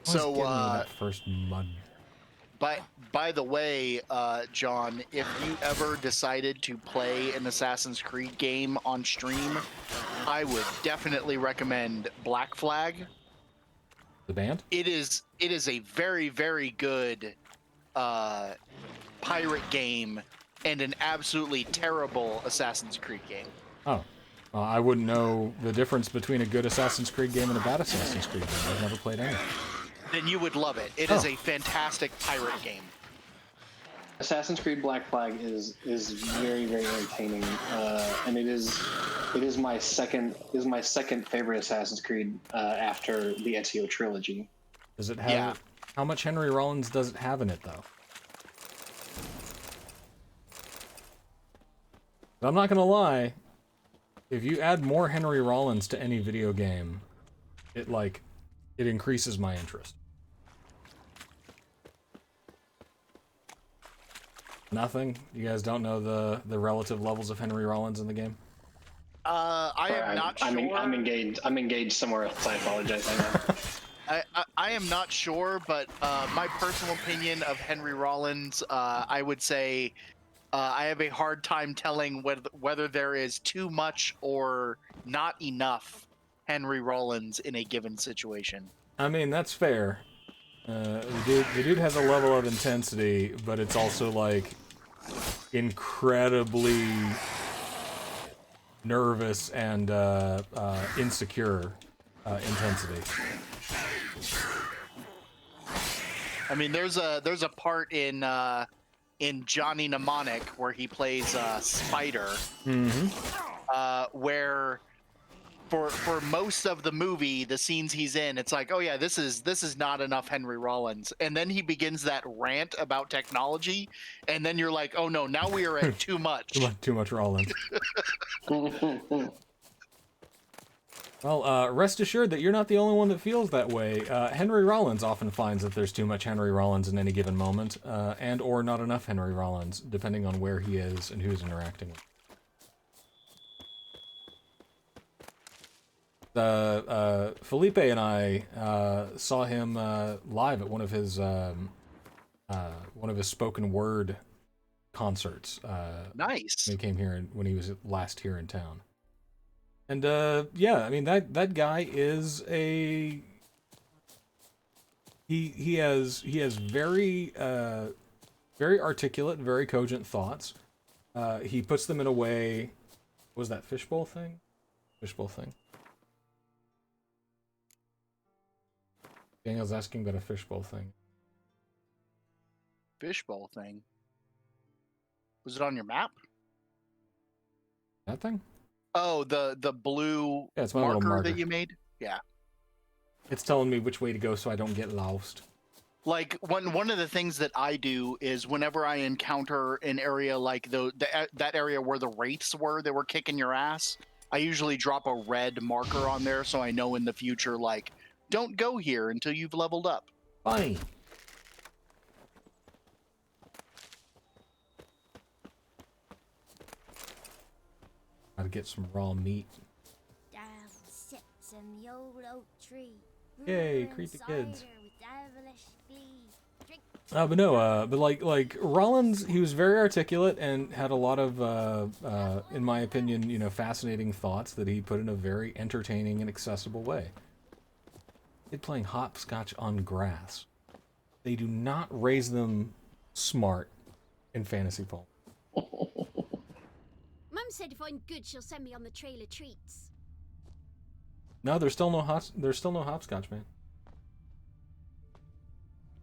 So that first mud. By the way, John, if you ever decided to play an Assassin's Creed game on stream, I would definitely recommend Black Flag. The band? It is a very, very good pirate game and an absolutely terrible Assassin's Creed game. Oh. I wouldn't know the difference between a good Assassin's Creed game and a bad Assassin's Creed game. I've never played any. Then you would love it. It is a fantastic pirate game. Assassin's Creed Black Flag is very, very entertaining, and it is my second favorite Assassin's Creed after the Ezio trilogy. Does it have how much Henry Rollins does it have in it though? But I'm not gonna lie, if you add more Henry Rollins to any video game, it increases my interest. Nothing? You guys don't know the relative levels of Henry Rollins in the game? I am not sure. I'm engaged somewhere else. I apologize. I am not sure, but my personal opinion of Henry Rollins, I would say I have a hard time telling whether there is too much or not enough Henry Rollins in a given situation. I mean, that's fair. The dude has a level of intensity, but it's also like incredibly nervous and insecure intensity. I mean, there's a part in Johnny Mnemonic where he plays Spider, where for most of the movie, the scenes he's in, it's like, oh yeah, this is not enough Henry Rollins, and then he begins that rant about technology, and then you're like, oh no, now we are at too much. Too much Rollins. Well, rest assured that you're not the only one that feels that way. Henry Rollins often finds that there's too much Henry Rollins in any given moment, and or not enough Henry Rollins, depending on where he is and who's interacting with. Felipe and I saw him live at one of his spoken word concerts. Nice. When he came here, when he was last here in town. And yeah, I mean that guy is a he has very very articulate, very cogent thoughts. He puts them in a way. What was that fishbowl thing? Fishbowl thing. Daniel's asking about a fishbowl thing. Fishbowl thing. Was it on your map? That thing? Oh, the blue Yeah, it's my little marker that you made? Yeah. It's telling me which way to go so I don't get lost. Like, one of the things that I do is whenever I encounter an area like that area where the wraiths were that were kicking your ass, I usually drop a red marker on there so I know in the future, like, don't go here until you've leveled up. Fine. Gotta get some raw meat. Down sits in the old oak tree. Yay, creepy kids. With devilish glee. Drink But no, but like Rollins, he was very articulate and had a lot of, in my opinion, you know, fascinating thoughts that he put in a very entertaining and accessible way. Kid playing hopscotch on grass. They do not raise them smart in Fantasy Pole. Mum said if I'm good, she'll send me on the trail of treats. No, there's still no hopscotch, man.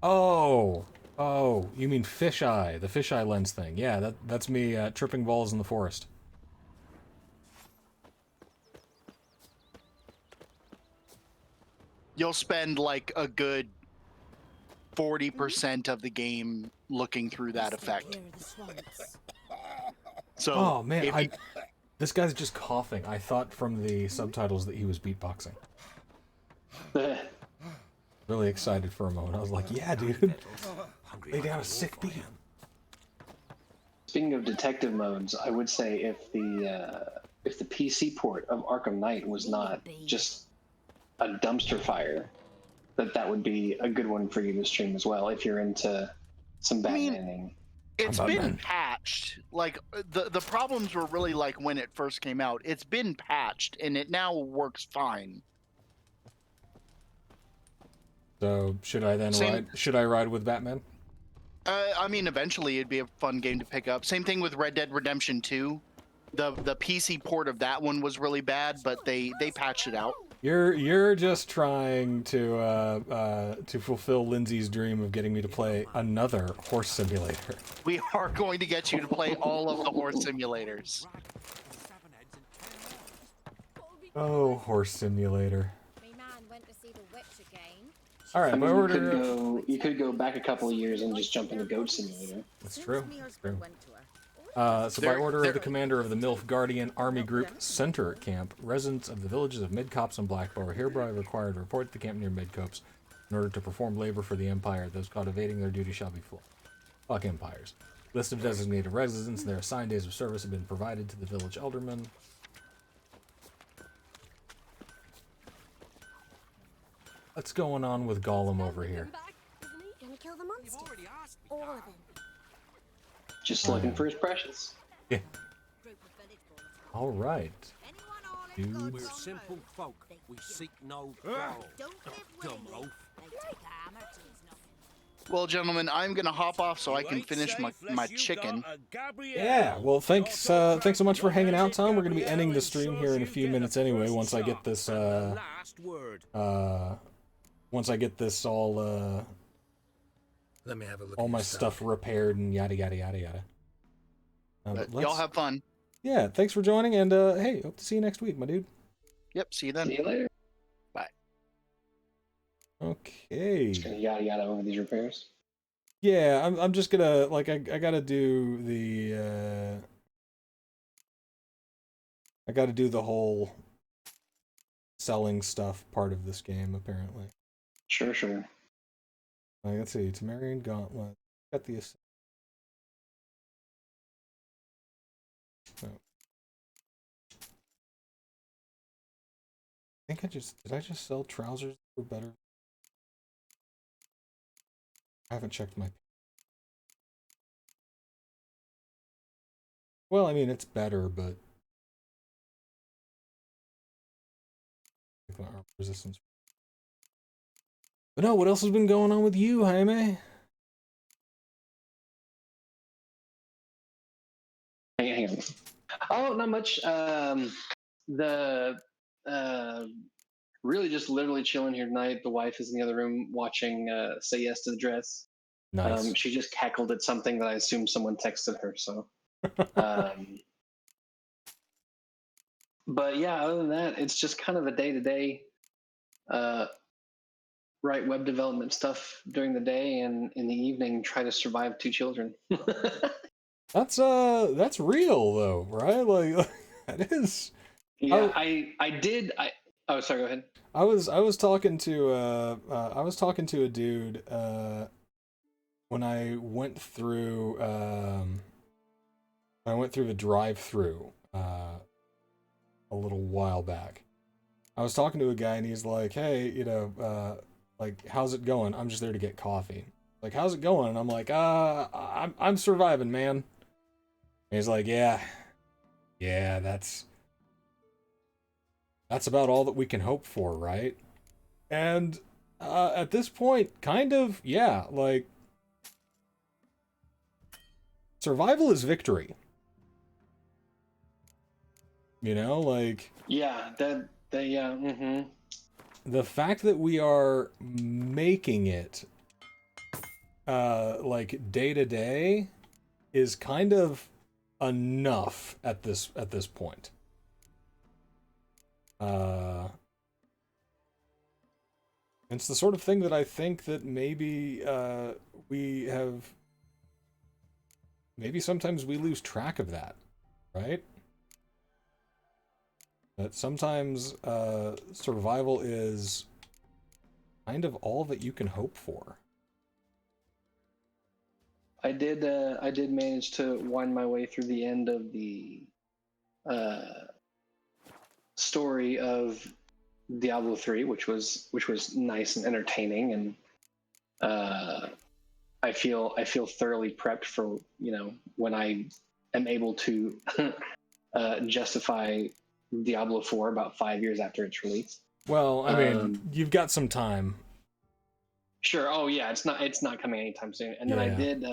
Oh, you mean fisheye, the fisheye lens thing. Yeah, that's me tripping balls in the forest. You'll spend like a good 40% of the game looking through that effect. So, Oh man, this guy's just coughing. I thought from the subtitles that he was beatboxing. Really excited for a moment. I was like, yeah, dude. Lay down a sick beat. Speaking of detective modes, I would say if the PC port of Arkham Knight was not just a dumpster fire, that would be a good one for you to stream as well if you're into some Batmaning. It's been patched. Like the problems were really like when it first came out. It's been patched and it now works fine. So should I then ride? Should I ride with Batman? I mean, eventually it'd be a fun game to pick up. Same thing with Red Dead Redemption 2. The PC port of that one was really bad, but they patched it out. You're just trying to fulfill Lindsay's dream of getting me to play another horse simulator. We are going to get you to play all of the horse simulators. Oh, horse simulator. My man went to see the witch again. All right, my order. You could go back a couple of years and just jump into Goat Simulator. That's true. True. So by order of the commander of the MILF Guardian Army Group Center Camp, residents of the villages of Midcopse and Blackbow are hereby required to report to the camp near Midcopse in order to perform labor for the Empire. Those caught evading their duty shall be full. Fuck Empires. List of designated residents and their assigned days of service have been provided to the village aldermen. What's going on with Gollum over here? Gonna kill the monster. All of them. Just looking for his precious. Yeah. All right. We're simple folk. We seek no gold. Dumb oaf. Well, gentlemen, I'm gonna hop off so I can finish my chicken. Yeah. Well, thanks so much for hanging out, Tom. We're gonna be ending the stream here in a few minutes anyway. Once I get this all Let me have a look. all my stuff repaired and yada yada yada yada. Y'all have fun. Yeah, thanks for joining, and hey, hope to see you next week, my dude. Yep, see you then. See you later. Bye. Okay. Just gonna yada yada over these repairs. Yeah, I'm just gonna like I gotta do the I gotta do the whole selling stuff part of this game, apparently. Sure, sure. Like, let's see, Temerian Gauntlet. Got the... Oh. I think did I just sell trousers for better? I haven't checked my... Well, I mean, it's better, but... Resistance. But no, what else has been going on with you, Jaime? Hang on. Oh, not much. Really just literally chilling here tonight. The wife is in the other room watching Say Yes to the Dress. Nice. She just cackled at something that I assume someone texted her, so. But yeah, other than that, it's just kind of a day-to-day write web development stuff during the day, and in the evening try to survive 2 children. That's real though, right? Like that is. Yeah, oh, sorry, go ahead. I was talking to a dude when I went through the drive-through a little while back. I was talking to a guy and he's like, "Hey, you know, like, how's it going? I'm just there to get coffee." Like, "How's it going?" And I'm like, I'm surviving, man." And he's like, yeah, that's about all that we can hope for, right? And at this point, kind of, yeah, like, survival is victory. You know, like... Yeah, yeah, mm-hmm. The fact that we are making it, like, day to day is kind of enough at this point. It's the sort of thing that I think that maybe maybe sometimes we lose track of that, right? That sometimes survival is kind of all that you can hope for. I did manage to wind my way through the end of the story of Diablo 3, which was nice and entertaining, and I feel thoroughly prepped for, you know, when I am able to justify Diablo 4 about 5 years after its release. Well, I mean, you've got some time. Sure. Oh yeah, it's not coming anytime soon. And then I did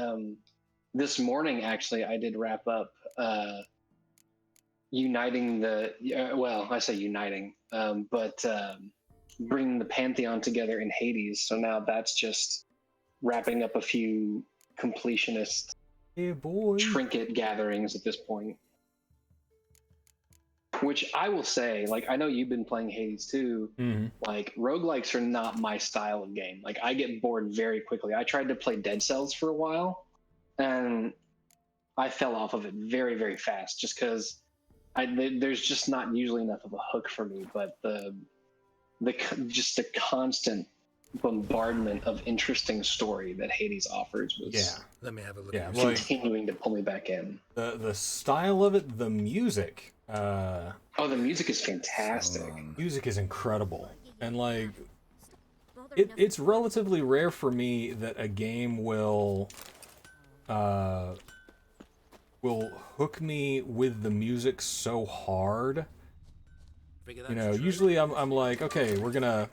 this morning, actually, I did wrap up uniting the well, I say uniting, but bringing the Pantheon together in Hades. So now that's just wrapping up a few completionist trinket gatherings at this point. Which I will say, like, I know you've been playing Hades too. Mm-hmm. Like, roguelikes are not my style of game. Like, I get bored very quickly. I tried to play Dead Cells for a while, and I fell off of it very, very fast, just because there's just not usually enough of a hook for me. But the constant bombardment of interesting story that Hades offers was Let me have a look. Yeah, continuing to pull me back in. The style of it, the music. The music is fantastic. Music is incredible, and like, it's relatively rare for me that a game will hook me with the music so hard. You know, usually I'm like, okay, we're gonna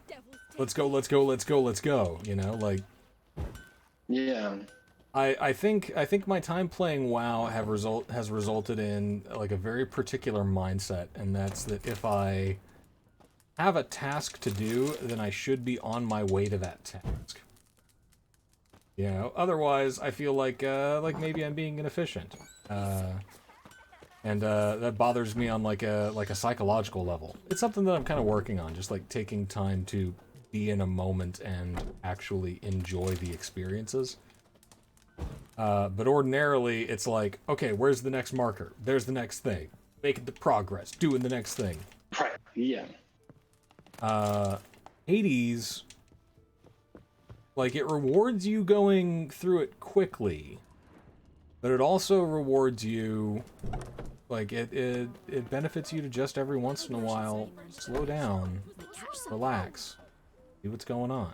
let's go. You know, like, yeah. I think my time playing WoW has resulted in like a very particular mindset, and that's that if I have a task to do, then I should be on my way to that task. You know, otherwise I feel like maybe I'm being inefficient, and that bothers me on like a psychological level. It's something that I'm kind of working on, just like taking time to be in a moment and actually enjoy the experiences. But ordinarily, it's like, okay, where's the next marker? There's the next thing. Making the progress, doing the next thing. Right, yeah. Hades, like, it rewards you going through it quickly, but it also rewards you, like, it benefits you to just every once in a while slow down, relax, see what's going on.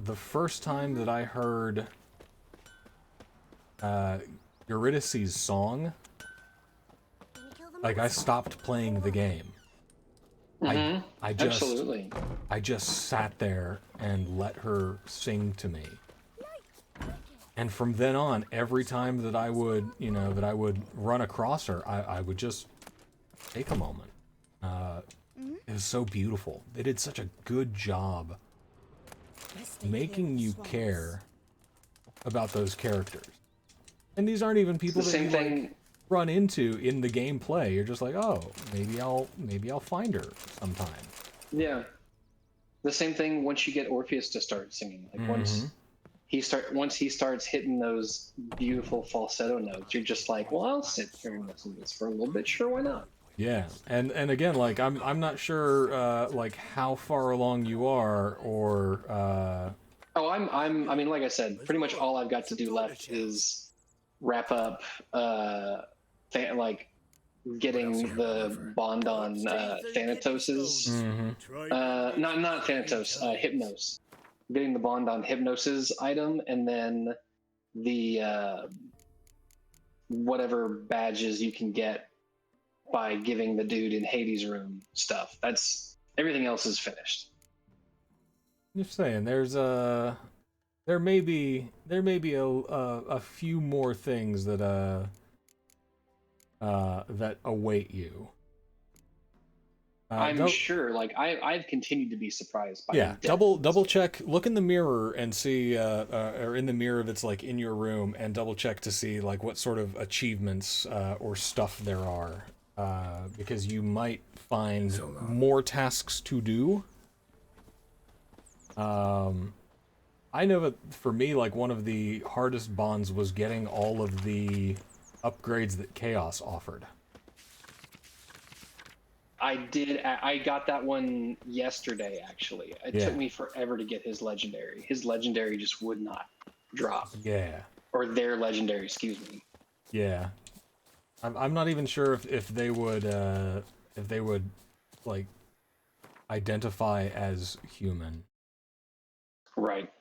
The first time that I heard Eurydice's song, like, I stopped playing the game. I just sat there and let her sing to me. And from then on, every time that I would, you know, that I would run across her, I would just take a moment. It was so beautiful. They did such a good job making you care about those characters. And these aren't even people that you like run into in the gameplay. You're just like, oh, maybe I'll find her sometime. Yeah. The same thing once you get Orpheus to start singing. Like once he starts hitting those beautiful falsetto notes, you're just like, well, I'll sit here and listen to this for a little bit. Sure, why not? Yeah, and again, like, I'm not sure like how far along you are, or I mean, like I said, pretty much all I've got to do left is wrap up like getting the bond on Thanatos's not Thanatos, Hypnos. Getting the bond on Hypnos's item, and then the whatever badges you can get by giving the dude in Hades' room stuff. That's everything else is finished. Just saying, there may be a few more things that that await you. I'm sure. Like I've continued to be surprised by. Yeah, double check. Look in the mirror and see, or in the mirror if it's like in your room, and double check to see like what sort of achievements or stuff there are, because you might find more tasks to do. I know that for me, like, one of the hardest bonds was getting all of the upgrades that Chaos offered. I got that one yesterday, actually. It took me forever to get his legendary. His legendary just would not drop. Yeah. Or their legendary, excuse me. Yeah. I'm not even sure if they would like identify as human. Right.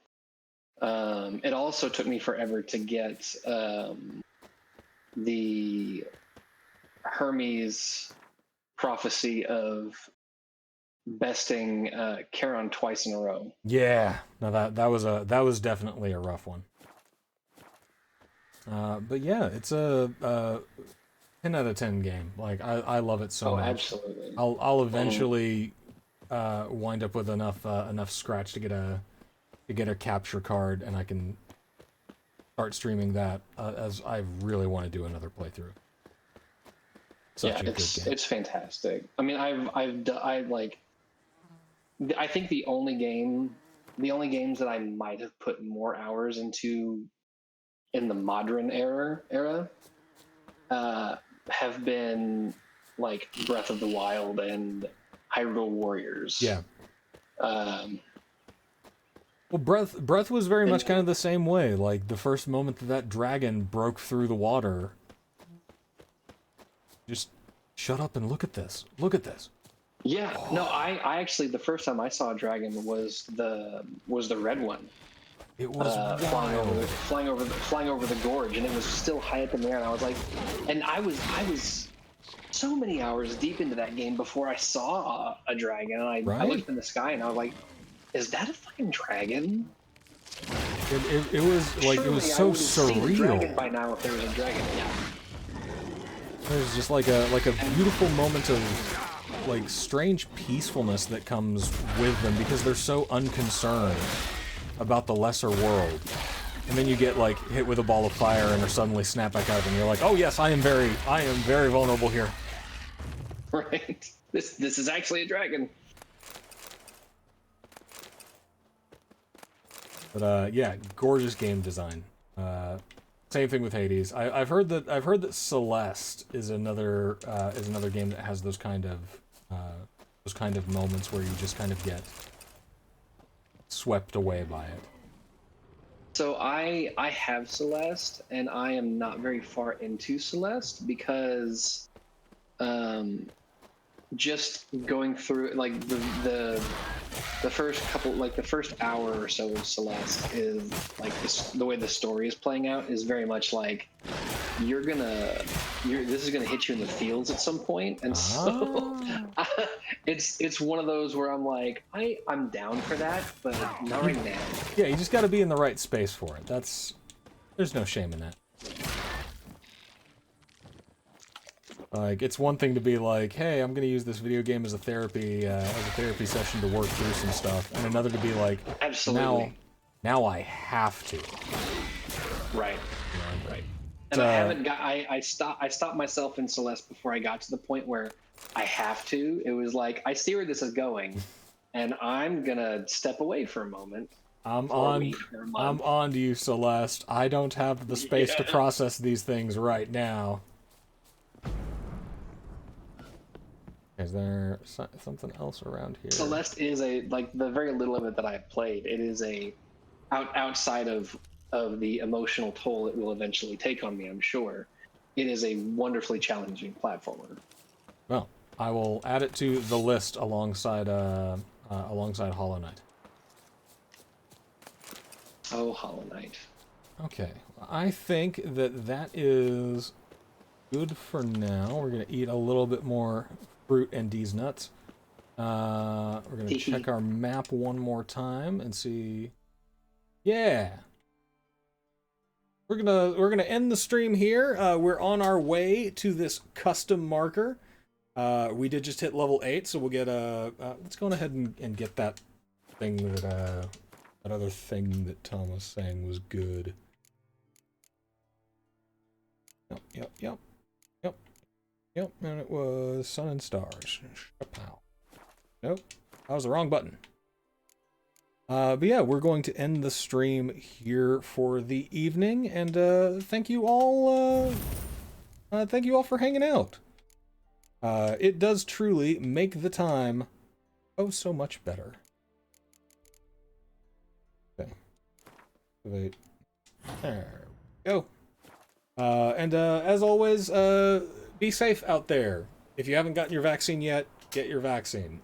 It also took me forever to get the Hermes prophecy of besting Charon twice in a row. Yeah, no, that was definitely a rough one. But yeah, it's a 10 out of 10 game. Like, I love it so much. Absolutely. I'll eventually wind up with enough scratch to get a capture card, and I can start streaming that, as I really want to do another playthrough. It's fantastic. I mean, I think the only games that I might have put more hours into in the modern era have been like Breath of the Wild and Hyrule Warriors. Yeah. Well, Breath was very much kind of the same way. Like, the first moment that dragon broke through the water, just shut up and look at this. Look at this. Yeah. Oh. No, I actually, the first time I saw a dragon was the red one. It was flying over the gorge, and it was still high up in the air. And I was like, and I was so many hours deep into that game before I saw a dragon. And I looked in the sky, and I was like, is that a fucking dragon? It was like, it was so surreal. Dragon by now, if there was a dragon, yeah. There's just like a beautiful moment of like strange peacefulness that comes with them, because they're so unconcerned about the lesser world. And then you get like hit with a ball of fire and are suddenly snap back out of it, and you're like, oh yes, I am very vulnerable here. Right. This is actually a dragon. But yeah, gorgeous game design. Same thing with Hades. I've heard that Celeste is another game that has those kind of those kind of moments where you just kind of get swept away by it. So I have Celeste, and I am not very far into Celeste because just going through like the first couple, like the first hour or so of Celeste is like the way the story is playing out is very much like this is gonna hit you in the feels at some point, and so it's one of those where I'm like I'm down for that, but not right now. Yeah, you just got to be in the right space for it. There's no shame in that. Like, it's one thing to be like, hey, I'm gonna use this video game as a therapy session to work through some stuff, and another to be like, absolutely, now I have to. Right. Right. And I haven't got. I stopped myself in Celeste before I got to the point where I have to. It was like I see where this is going, and I'm gonna step away for a moment. I'm on to you, Celeste. I don't have the space to process these things right now. Is there something else around here? Celeste is like the very little of it that I've played. It is outside of the emotional toll it will eventually take on me, I'm sure. It is a wonderfully challenging platformer. Well, I will add it to the list alongside Hollow Knight. Oh, Hollow Knight. Okay, I think that is good for now. We're gonna eat a little bit more fruit and these nuts. We're gonna check our map one more time and see. Yeah, we're gonna end the stream here. We're on our way to this custom marker. We did just hit level 8, so we'll get let's go ahead and get that thing that other thing that Tom was saying was good. Yep, and it was Sun and Stars. Chapow. Nope, that was the wrong button. But yeah, we're going to end the stream here for the evening, and thank you all for hanging out. It does truly make the time so much better. Okay. Wait. There we go. And as always, be safe out there. If you haven't gotten your vaccine yet, get your vaccine.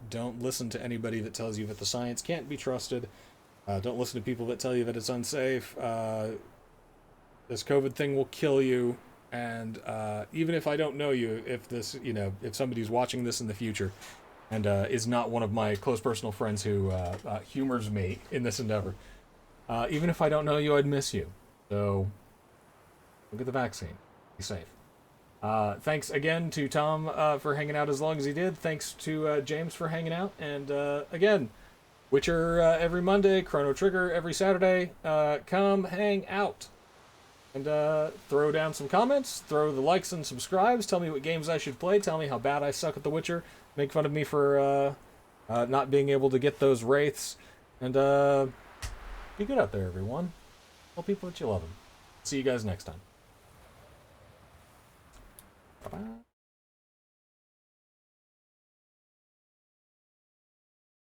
Don't listen to anybody that tells you that the science can't be trusted. Don't listen to people that tell you that it's unsafe. This COVID thing will kill you. And even if I don't know you, if somebody's watching this in the future and is not one of my close personal friends who humors me in this endeavor, even if I don't know you, I'd miss you. So, go get the vaccine. Be safe. Thanks again to Tom for hanging out as long as he did. Thanks to James for hanging out. And again, Witcher every Monday, Chrono Trigger every Saturday. Come hang out. And throw down some comments, throw the likes and subscribes, tell me what games I should play, tell me how bad I suck at The Witcher, make fun of me for not being able to get those wraiths, and be good out there, everyone. Tell people that you love them. See you guys next time. Bye-bye.